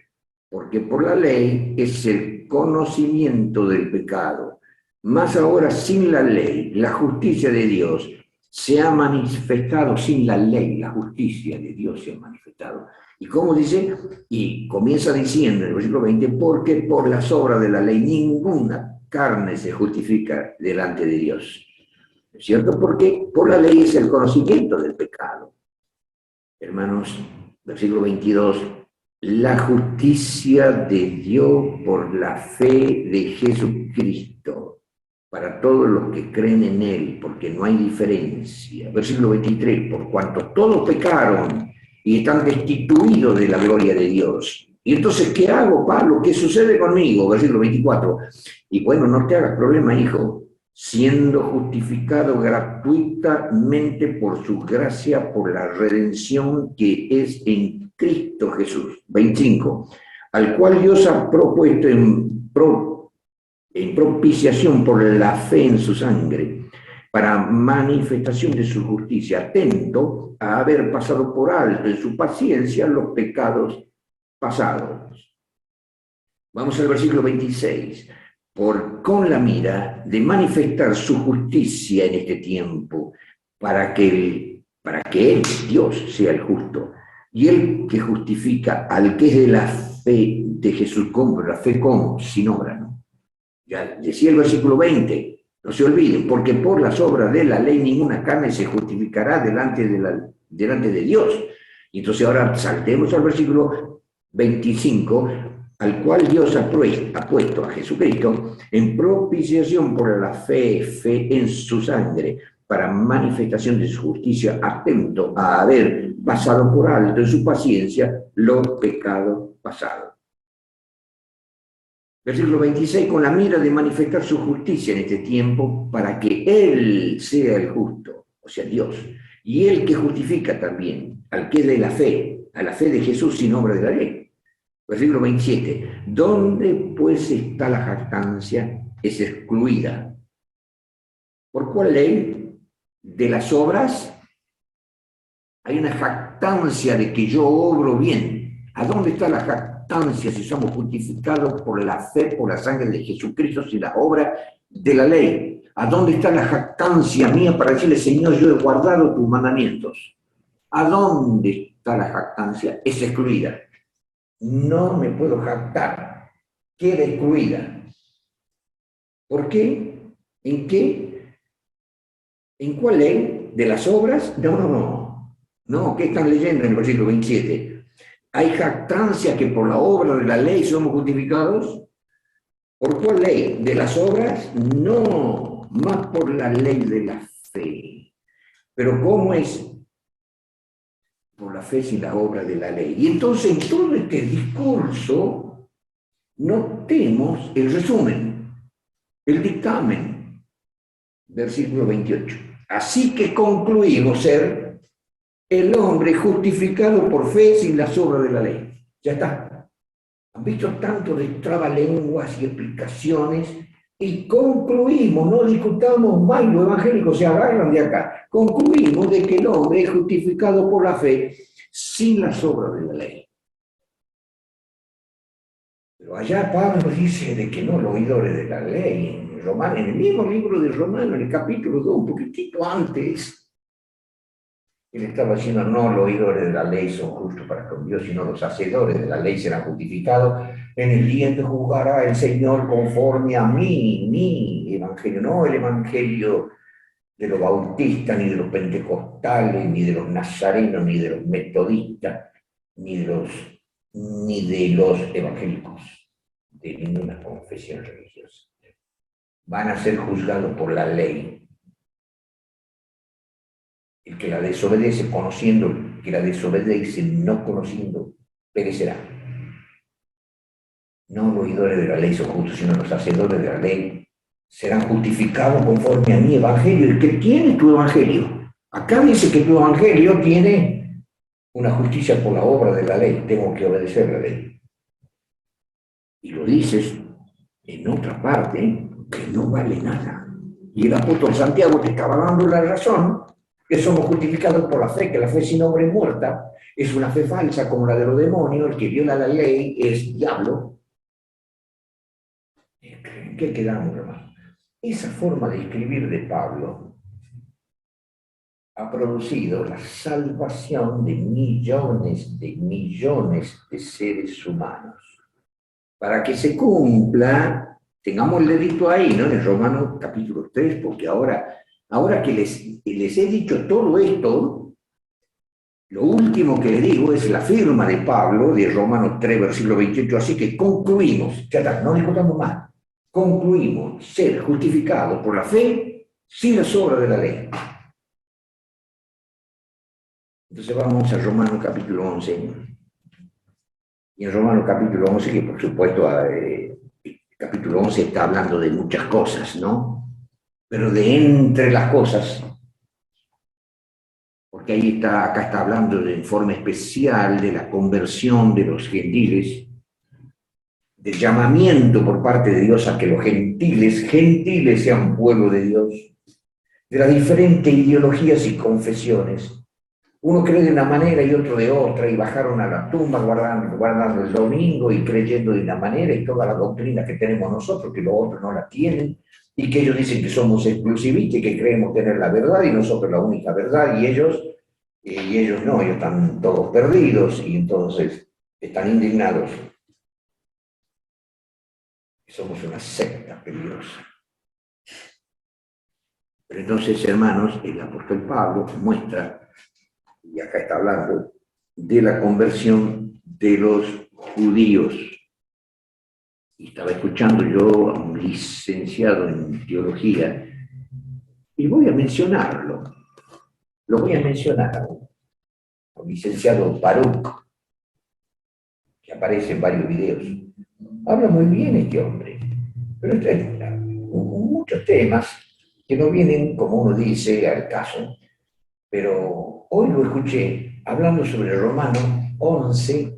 Porque por la ley es el conocimiento del pecado. Más ahora sin la ley, la justicia de Dios se ha manifestado sin la ley, la justicia de Dios se ha manifestado. ¿Y cómo dice? Y comienza diciendo en el versículo 20, porque por las obras de la ley ninguna carne se justifica delante de Dios. ¿Es cierto? Porque por la ley es el conocimiento del pecado. Hermanos, versículo 22, la justicia de Dios por la fe de Jesucristo para todos los que creen en Él, porque no hay diferencia. Versículo 23, por cuanto todos pecaron y están destituidos de la gloria de Dios. Y entonces, ¿qué hago, Pablo? ¿Qué sucede conmigo? Versículo 24. Y bueno, no te hagas problema, hijo, siendo justificado gratuitamente por su gracia, por la redención que es en Cristo Jesús. 25. Al cual Dios ha propuesto en propiciación por la fe en su sangre, para manifestación de su justicia, atento a haber pasado por alto en su paciencia los pecados pasados. Vamos al versículo 26. Con la mira de manifestar su justicia en este tiempo, para que Él, Dios, sea el justo, y el que justifica al que es de la fe de Jesús, como la fe como, sin obra, ¿no? Ya decía el versículo 20, no se olviden, porque por las obras de la ley ninguna carne se justificará delante de Dios. Y entonces ahora saltemos al versículo 25, al cual Dios ha puesto a Jesucristo en propiciación por la fe en su sangre, para manifestación de su justicia, atento a haber pasado por alto en su paciencia los pecados pasados. Versículo 26, con la mira de manifestar su justicia en este tiempo, para que Él sea el justo, o sea, Dios, y el que justifica también al que es de la fe, a la fe de Jesús sin obra de la ley. Versículo 27, ¿dónde pues está la jactancia? Es excluida. ¿Por cuál ley? De las obras. Hay una jactancia de que yo obro bien. ¿A dónde está la jactancia si somos justificados por la fe, por la sangre de Jesucristo, sin la obra de la ley? ¿A dónde está la jactancia mía para decirle, Señor, yo he guardado tus mandamientos? ¿A dónde está la jactancia? Es excluida. No me puedo jactar. Queda excluida. ¿Por qué? ¿En qué? ¿En cuál ley? ¿De las obras? No. No, ¿qué están leyendo en el versículo 27? ¿Hay jactancia que por la obra de la ley somos justificados? ¿Por cuál ley? ¿De las obras? No, más por la ley de la fe. Pero ¿cómo es? Por la fe sin la obra de la ley. Y entonces en todo este discurso notemos el resumen, el dictamen, versículo 28. Así que concluimos ser el hombre justificado por fe sin las obras de la ley. Ya está. Han visto tanto de trabalenguas y explicaciones y concluimos, no discutamos más, los evangélicos se agarran de acá, concluimos de que el hombre es justificado por la fe sin las obras de la ley. Pero allá Pablo dice de que no, los oidores de la ley, en el mismo libro de Romanos, en el capítulo 2, un poquitito antes, él estaba diciendo, no los oidores de la ley son justos para con Dios, sino los hacedores de la ley serán justificados. En el día en que juzgará el Señor conforme a mi evangelio, no el evangelio de los bautistas, ni de los pentecostales, ni de los nazarenos, ni de los metodistas, ni de los evangélicos, de ninguna confesión religiosa. Van a ser juzgados por la ley. El que la desobedece conociendo, el que la desobedece no conociendo, perecerá. No los oidores de la ley son justos, sino los hacedores de la ley serán justificados conforme a mi evangelio. El que tiene tu evangelio. Acá dice que tu evangelio tiene una justicia por la obra de la ley. Tengo que obedecer la ley. Y lo dices en otra parte que no vale nada. Y el apóstol Santiago te estaba dando la razón, que somos justificados por la fe, que la fe sin obra es muerta, es una fe falsa como la de los demonios, el que viola la ley es diablo. ¿En qué quedamos, hermano? esa forma de escribir de Pablo ha producido la salvación de millones de seres humanos. Para que se cumpla, tengamos el dedito ahí, ¿no? En Romanos capítulo 3, porque ahora que les he dicho todo esto, lo último que le digo es la firma de Pablo de Romanos 3, versículo 28, así que concluimos, ya está, no discutamos más, concluimos ser justificados por la fe sin las obras de la ley. Entonces vamos a Romanos capítulo 11. Y en Romanos capítulo 11, que por supuesto capítulo 11 está hablando de muchas cosas, ¿no? Pero de entre las cosas, porque acá está hablando de forma especial de la conversión de los gentiles, del llamamiento por parte de Dios a que los gentiles sean pueblo de Dios, de las diferentes ideologías y confesiones. Uno cree de una manera y otro de otra, y bajaron a la tumba guardando el domingo y creyendo de una manera, y toda la doctrina que tenemos nosotros, que los otros no la tienen, y que ellos dicen que somos exclusivistas y que creemos tener la verdad y nosotros la única verdad, y ellos no, ellos están todos perdidos, y entonces están indignados. Somos una secta peligrosa. Pero entonces, hermanos, el apóstol Pablo muestra, y acá está hablando, de la conversión de los judíos. Y estaba escuchando yo a un licenciado en teología, y voy a mencionarlo, lo voy a mencionar, a un licenciado Baruch, que aparece en varios videos. Habla muy bien este hombre, pero muchos temas que no vienen, como uno dice, al caso. Pero hoy lo escuché hablando sobre Romanos 11,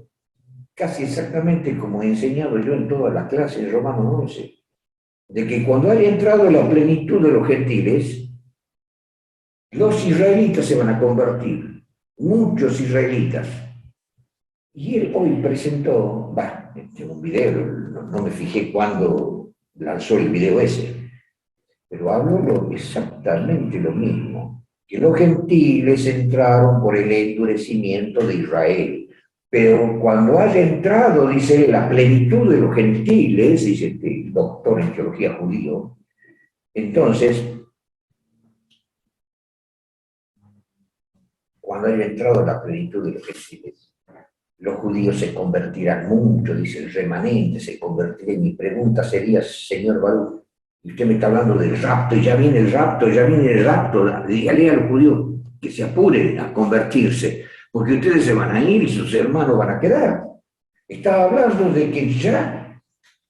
casi exactamente como he enseñado yo en todas las clases de Romanos 11, de que cuando haya entrado la plenitud de los gentiles, los israelitas se van a convertir, muchos israelitas. Y él hoy presentó, en un video, no me fijé cuándo lanzó el video ese, pero habló exactamente lo mismo, que los gentiles entraron por el endurecimiento de Israel, pero cuando haya entrado, dice, la plenitud de los gentiles, dice este doctor en teología judío, entonces, cuando haya entrado la plenitud de los gentiles, los judíos se convertirán mucho, dice el remanente, se convertirá. Y mi pregunta sería, señor Baruch, usted me está hablando del rapto, y ya viene el rapto, dígale a los judíos que se apuren a convertirse, porque ustedes se van a ir y sus hermanos van a quedar. Estaba hablando de que ya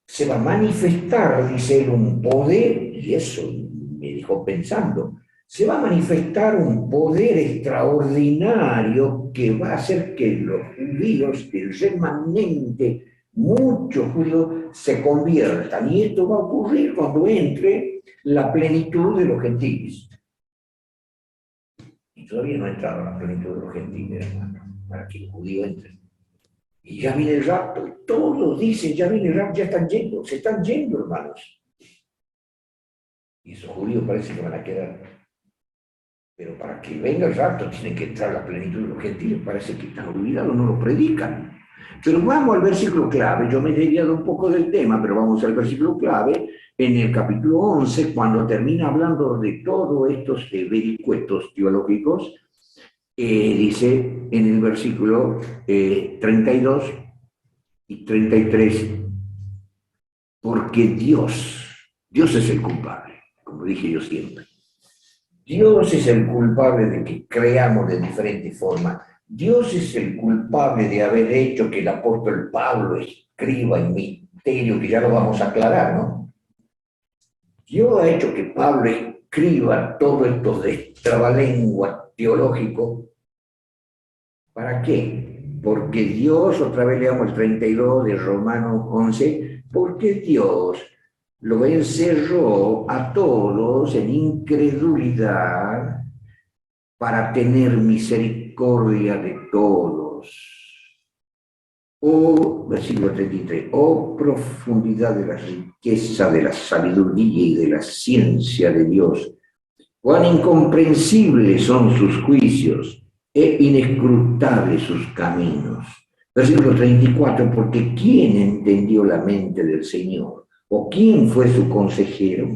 se va a manifestar, dice él, un poder, y eso me dejó pensando, se va a manifestar un poder extraordinario que va a hacer que los judíos, el remanente, muchos judíos se conviertan. Y esto va a ocurrir cuando entre la plenitud de los gentiles. Y todavía no ha entrado la plenitud de los gentiles, hermano, para que el judío entre. Y ya viene el rapto, todos dicen, ya viene el rapto, ya están yendo, se están yendo, hermanos. Y esos judíos parece que van a quedar. Pero para que venga el rapto tiene que entrar la plenitud de los gentiles, parece que están olvidados, no lo predican. Pero vamos al versículo clave, yo me he desviado un poco del tema, pero vamos al versículo clave, en el capítulo 11, cuando termina hablando de todos estos vericuetos teológicos, dice en el versículo 32 y 33, porque Dios es el culpable, como dije yo siempre. Dios es el culpable de que creamos de diferentes formas. Dios es el culpable de haber hecho que el apóstol Pablo escriba el misterio, que ya lo vamos a aclarar, ¿no? Dios ha hecho que Pablo escriba todos estos destrabalenguas teológicos. ¿Para qué? Porque Dios, otra vez leamos el 32 de Romanos 11, porque Dios lo encerró a todos en incredulidad para tener misericordia de todos. Oh, versículo 33, oh profundidad de la riqueza, de la sabiduría y de la ciencia de Dios. Cuán incomprensibles son sus juicios e inescrutables sus caminos. Versículo 34, porque ¿quién entendió la mente del Señor? ¿O quién fue su consejero?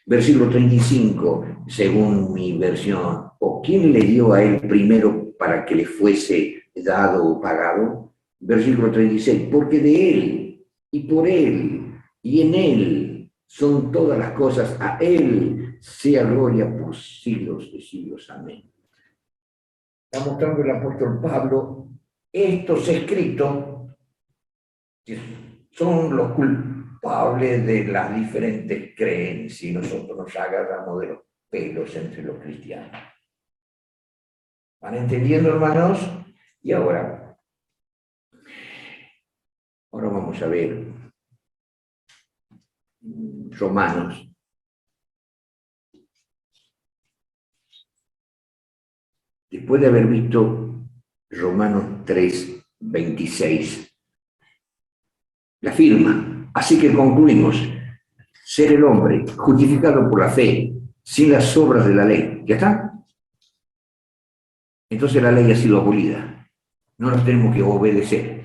Versículo 35, según mi versión, ¿o quién le dio a él primero para que le fuese dado o pagado? Versículo 36, porque de él y por él y en él son todas las cosas, a él sea gloria por siglos de siglos. Amén. Está mostrando el apóstol Pablo estos escritos que son los culpables de las diferentes creencias y nosotros nos agarramos de los pelos entre los cristianos. ¿Van entendiendo, hermanos? Y ahora vamos a ver Romanos. Después de haber visto Romanos 3, 26, la firma. Así que concluimos, ser el hombre justificado por la fe, sin las obras de la ley. ¿Ya está? Entonces la ley ha sido abolida. No nos tenemos que obedecer.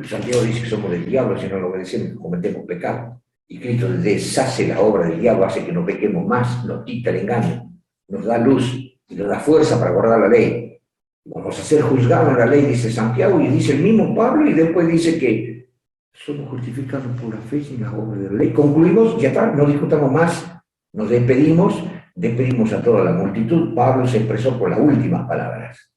Santiago dice que somos del diablo, si no lo obedecemos cometemos pecado. Y Cristo deshace la obra del diablo, hace que no pequemos más, nos quita el engaño, nos da luz y nos da fuerza para guardar la ley. Vamos a ser juzgados en la ley, dice Santiago, y dice el mismo Pablo, y después dice que somos justificados por la fe sin las obras de la ley. Concluimos, ya está, no discutamos más, nos despedimos a toda la multitud. Pablo se expresó por las últimas palabras.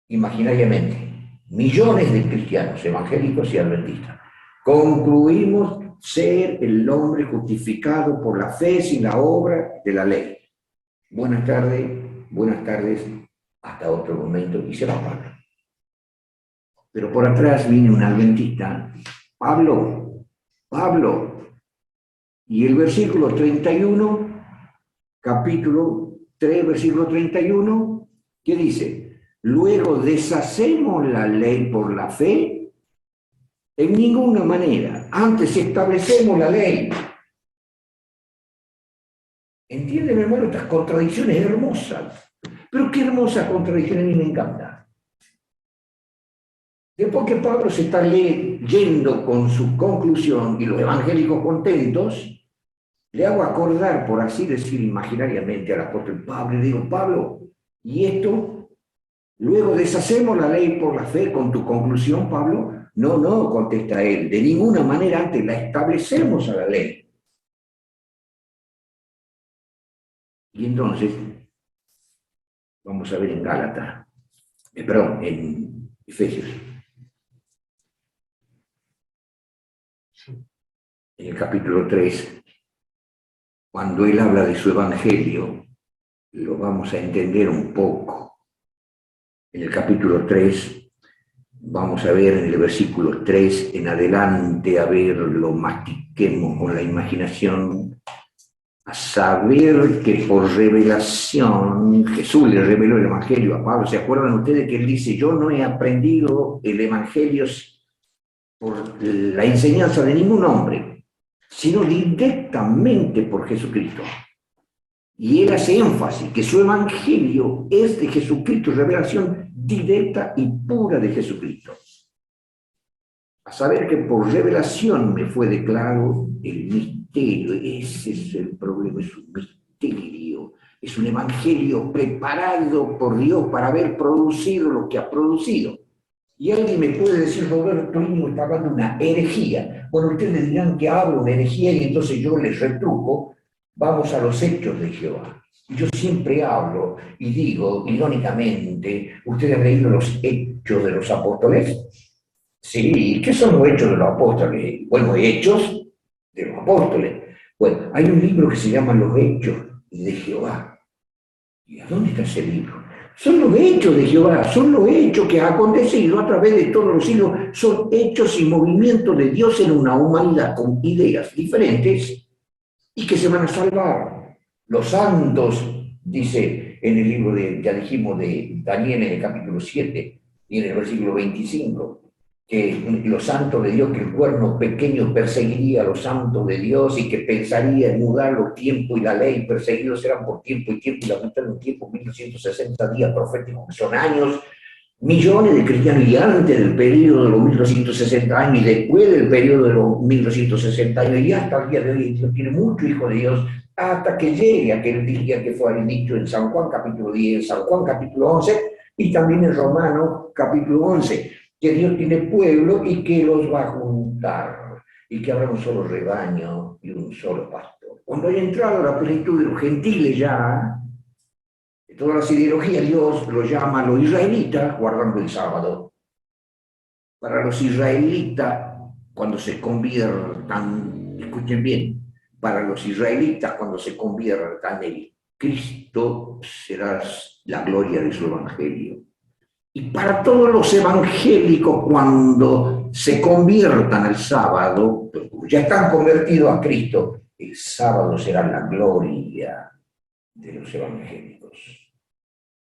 Imaginariamente, millones de cristianos evangélicos y adventistas. Concluimos ser el hombre justificado por la fe sin la obra de la ley. Buenas tardes, hasta otro momento, y se va Pablo. Pero por atrás viene un adventista, Pablo, y el versículo 31, capítulo 3, versículo 31, ¿qué dice? Luego deshacemos la ley por la fe, en ninguna manera, antes establecemos la ley. ¿Entienden, hermano? Estas contradicciones hermosas. Pero qué hermosa contradicción, a mí me encanta. Después que Pablo se está yendo con su conclusión y los evangélicos contentos, le hago acordar, por así decir imaginariamente, al apóstol Pablo, y digo, Pablo, ¿y esto? Luego deshacemos la ley por la fe con tu conclusión, Pablo. No, contesta él, de ninguna manera antes la establecemos a la ley. Y entonces, vamos a ver en Gálatas, en Efesios. En el capítulo 3, cuando él habla de su evangelio, lo vamos a entender un poco. En el capítulo 3, vamos a ver en el versículo 3 en adelante, a ver, lo mastiquemos con la imaginación, a saber que por revelación Jesús le reveló el evangelio a Pablo. ¿Se acuerdan ustedes que él dice, yo no he aprendido el evangelio por la enseñanza de ningún hombre, sino directamente por Jesucristo? Y él hace énfasis que su evangelio es de Jesucristo, revelación directa y pura de Jesucristo. A saber que por revelación me fue declarado el misterio. Ese es el problema, es un misterio. Es un evangelio preparado por Dios para haber producido lo que ha producido. Y alguien me puede decir, Roberto Íñigo está hablando una herejía. Bueno, ustedes dirán que hablo una herejía y entonces yo les retruco. Vamos a los hechos de Jehová. Yo siempre hablo y digo, irónicamente, ¿ustedes han leído los hechos de los apóstoles? Sí, ¿qué son los hechos de los apóstoles? Bueno, hechos de los apóstoles. Bueno, hay un libro que se llama Los Hechos de Jehová. ¿Y a dónde está ese libro? Son los hechos de Jehová, son los hechos que han acontecido a través de todos los siglos, son hechos y movimientos de Dios en una humanidad con ideas diferentes y que se van a salvar. Los santos, dice en el libro ya dijimos, de Daniel en el capítulo 7 y en el versículo 25, que los santos de Dios, que el cuerno pequeño perseguiría a los santos de Dios y que pensaría en mudar los tiempos y la ley, perseguidos serán por tiempo y tiempo, y la mitad de un tiempo, 1260 días proféticos, que son años, millones de cristianos, y antes del periodo de los 1260 años y después del periodo de los 1260 años, y hasta el día de hoy Dios tiene mucho hijo de Dios, hasta que llegue aquel día que fue dicho en San Juan capítulo 10, San Juan capítulo 11, y también en Romanos capítulo 11, que Dios tiene pueblo y que los va a juntar, y que habrá un solo rebaño y un solo pastor. Cuando haya entrado la plenitud de los gentiles ya, de todas las ideologías, Dios los llama a los israelitas guardando el sábado. Para los israelitas, cuando se conviertan, escuchen bien, para los israelitas cuando se conviertan en Cristo será la gloria de su evangelio. Y para todos los evangélicos, cuando se conviertan al sábado, ya están convertidos a Cristo, el sábado será la gloria de los evangélicos.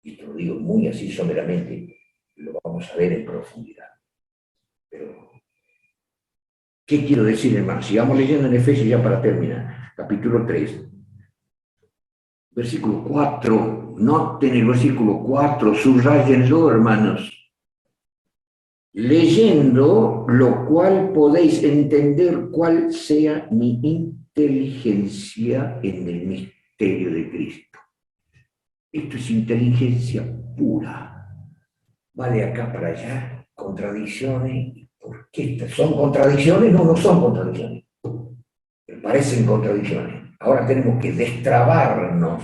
Y te lo digo muy así someramente, lo vamos a ver en profundidad. Pero, ¿qué quiero decir, hermanos? Sigamos leyendo en Efesios ya para terminar. Capítulo 3, versículo 4. Noten el versículo 4, subrayenlo, hermanos. Leyendo lo cual podéis entender cuál sea mi inteligencia en el misterio de Cristo. Esto es inteligencia pura. Va de acá para allá, contradicciones. ¿Por qué son contradicciones? No, no son contradicciones. Pero parecen contradicciones. Ahora tenemos que destrabarnos,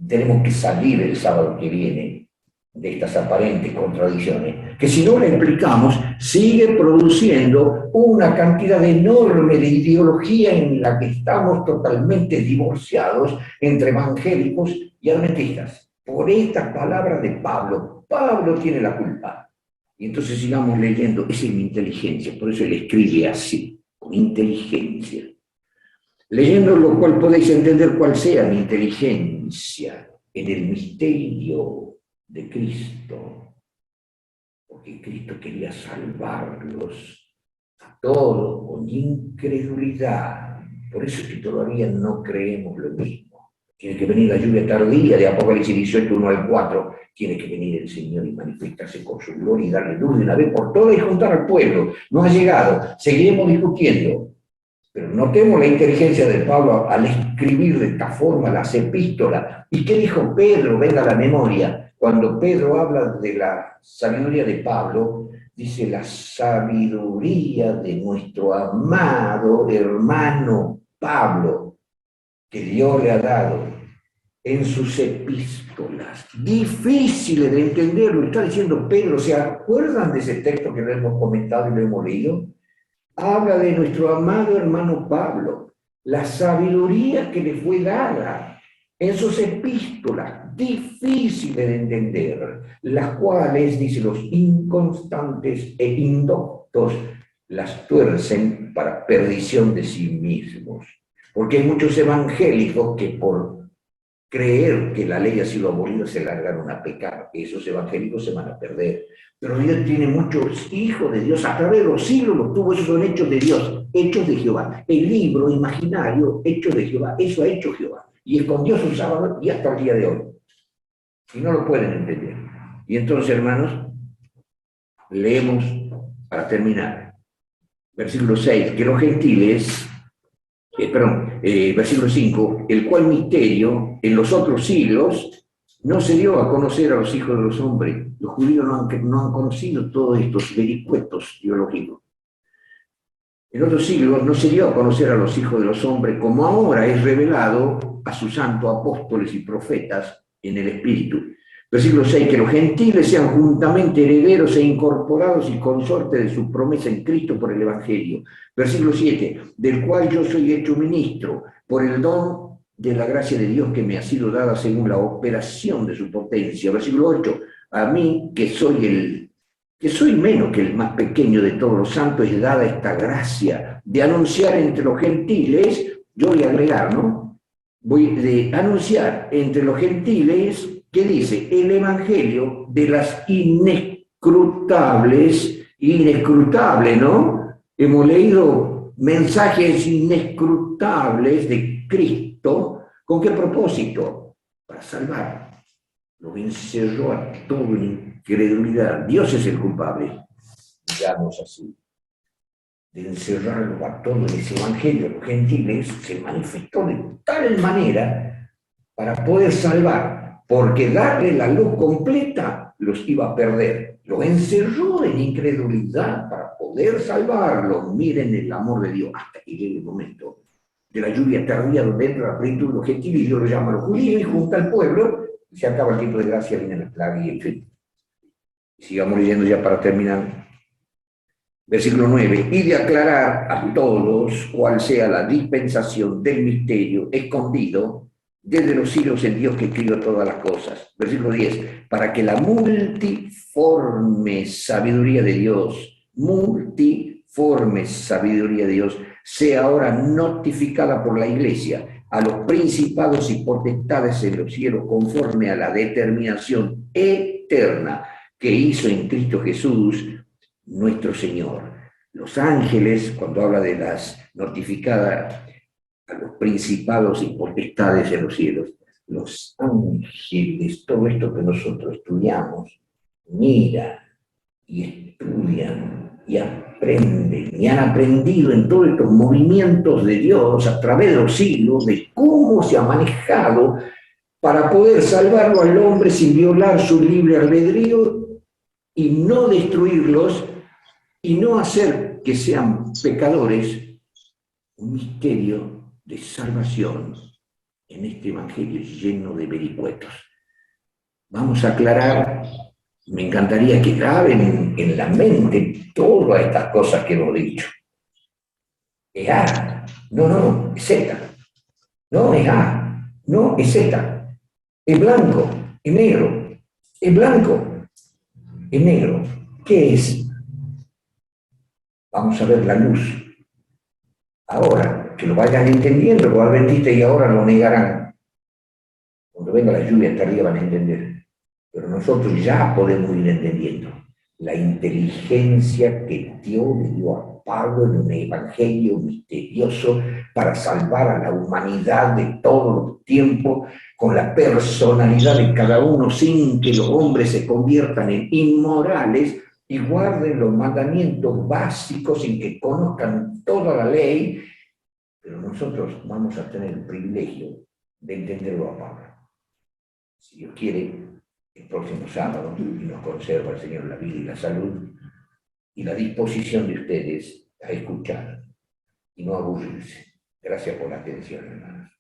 tenemos que salir el sábado que viene de estas aparentes contradicciones, que si no la explicamos, sigue produciendo una cantidad enorme de ideología en la que estamos totalmente divorciados entre evangélicos y adventistas. Por estas palabras de Pablo, Pablo tiene la culpa. Y entonces sigamos leyendo, esa es mi inteligencia, por eso él escribe así, con inteligencia. Leyendo lo cual podéis entender cuál sea mi inteligencia en el misterio de Cristo, porque Cristo quería salvarlos a todos con incredulidad. Por eso es que todavía no creemos lo mismo. Tiene que venir la lluvia tardía de Apocalipsis 18, 1 al 4. Tiene que venir el Señor y manifestarse con su gloria y darle luz de una vez por todas y juntar al pueblo. No ha llegado. Seguiremos discutiendo. Pero notemos la inteligencia de Pablo al escribir de esta forma las epístolas. ¿Y qué dijo Pedro? Venga a la memoria. Cuando Pedro habla de la sabiduría de Pablo, dice la sabiduría de nuestro amado hermano Pablo, que Dios le ha dado en sus epístolas. Difíciles de entenderlo, está diciendo Pedro. ¿Se acuerdan de ese texto que lo hemos comentado y lo hemos leído? Habla de nuestro amado hermano Pablo, la sabiduría que le fue dada en sus epístolas, difíciles de entender, las cuales, dice, los inconstantes e indoctos las tuercen para perdición de sí mismos. Porque hay muchos evangélicos que por creer que la ley ha sido abolida se largaron a pecar. Esos evangélicos se van a perder. Pero Dios tiene muchos hijos de Dios. A través de los siglos los tuvo. Esos son hechos de Dios, hechos de Jehová. El libro imaginario, hechos de Jehová, eso ha hecho Jehová. Y escondió su sábado y hasta el día de hoy. Y no lo pueden entender. Y entonces, hermanos, leemos para terminar. Versículo 6, que los gentiles... versículo 5, el cual misterio en los otros siglos no se dio a conocer a los hijos de los hombres. Los judíos no han conocido todos estos vericuetos teológicos. En otros siglos no se dio a conocer a los hijos de los hombres como ahora es revelado a sus santos apóstoles y profetas en el Espíritu. Versículo 6, que los gentiles sean juntamente herederos e incorporados y consortes de su promesa en Cristo por el Evangelio. Versículo 7, del cual yo soy hecho ministro por el don de la gracia de Dios que me ha sido dada según la operación de su potencia. Versículo 8, a mí que soy menos que el más pequeño de todos los santos, es dada esta gracia de anunciar entre los gentiles, yo voy a agregar, ¿no? Voy de anunciar entre los gentiles, ¿qué dice? El evangelio de las inescrutables inescrutable, ¿no? Hemos leído mensajes inescrutables de Cristo. ¿Con qué propósito? Para salvar. Lo encerró a todo en incredulidad. Dios es el culpable, digamos así, de encerrarlo a todo en ese evangelio. Los gentiles se manifestó de tal manera para poder salvar, porque darle la luz completa los iba a perder. Los encerró en incredulidad para poder salvarlos. Miren el amor de Dios, hasta que llegue el momento de la lluvia tardía, donde entra la plenitud de los gentiles, y Dios lo llama a los judíos y junta al pueblo, y se acaba el tiempo de gracia, viene la plaga y en fin. Sigamos leyendo ya para terminar. Versículo 9, y de aclarar a todos cuál sea la dispensación del misterio escondido desde los siglos en Dios que crió todas las cosas. Versículo 10, para que la multiforme sabiduría de Dios, sea ahora notificada por la Iglesia a los principados y potestades en los cielos conforme a la determinación eterna que hizo en Cristo Jesús, nuestro Señor. Los ángeles, cuando habla de las notificadas a los principados y potestades en los cielos, los ángeles, todo esto que nosotros estudiamos, miran y estudian y aprenden y han aprendido en todos estos movimientos de Dios a través de los siglos de cómo se ha manejado para poder salvarlo al hombre sin violar su libre albedrío y no destruirlos y no hacer que sean pecadores, un misterio de salvación en este evangelio lleno de vericuetos. Vamos a aclarar, me encantaría que graben en la mente todas estas cosas que hemos dicho. Es A, no, es Z, no, es A, no, es Z, es blanco, es negro, es blanco, es negro. ¿Qué es? Vamos a ver la luz. Ahora, que lo vayan entendiendo, los adventistas y ahora lo negarán. Cuando venga la lluvia hasta arriba van a entender. Pero nosotros ya podemos ir entendiendo la inteligencia que Dios le dio a Pablo en un evangelio misterioso para salvar a la humanidad de todos los tiempos, con la personalidad de cada uno, sin que los hombres se conviertan en inmorales y guarden los mandamientos básicos sin que conozcan toda la ley, pero nosotros vamos a tener el privilegio de entenderlo a Pablo. Si Dios quiere, el próximo sábado, y nos conserva el Señor la vida y la salud, y la disposición de ustedes a escuchar y no aburrirse. Gracias por la atención, hermanos.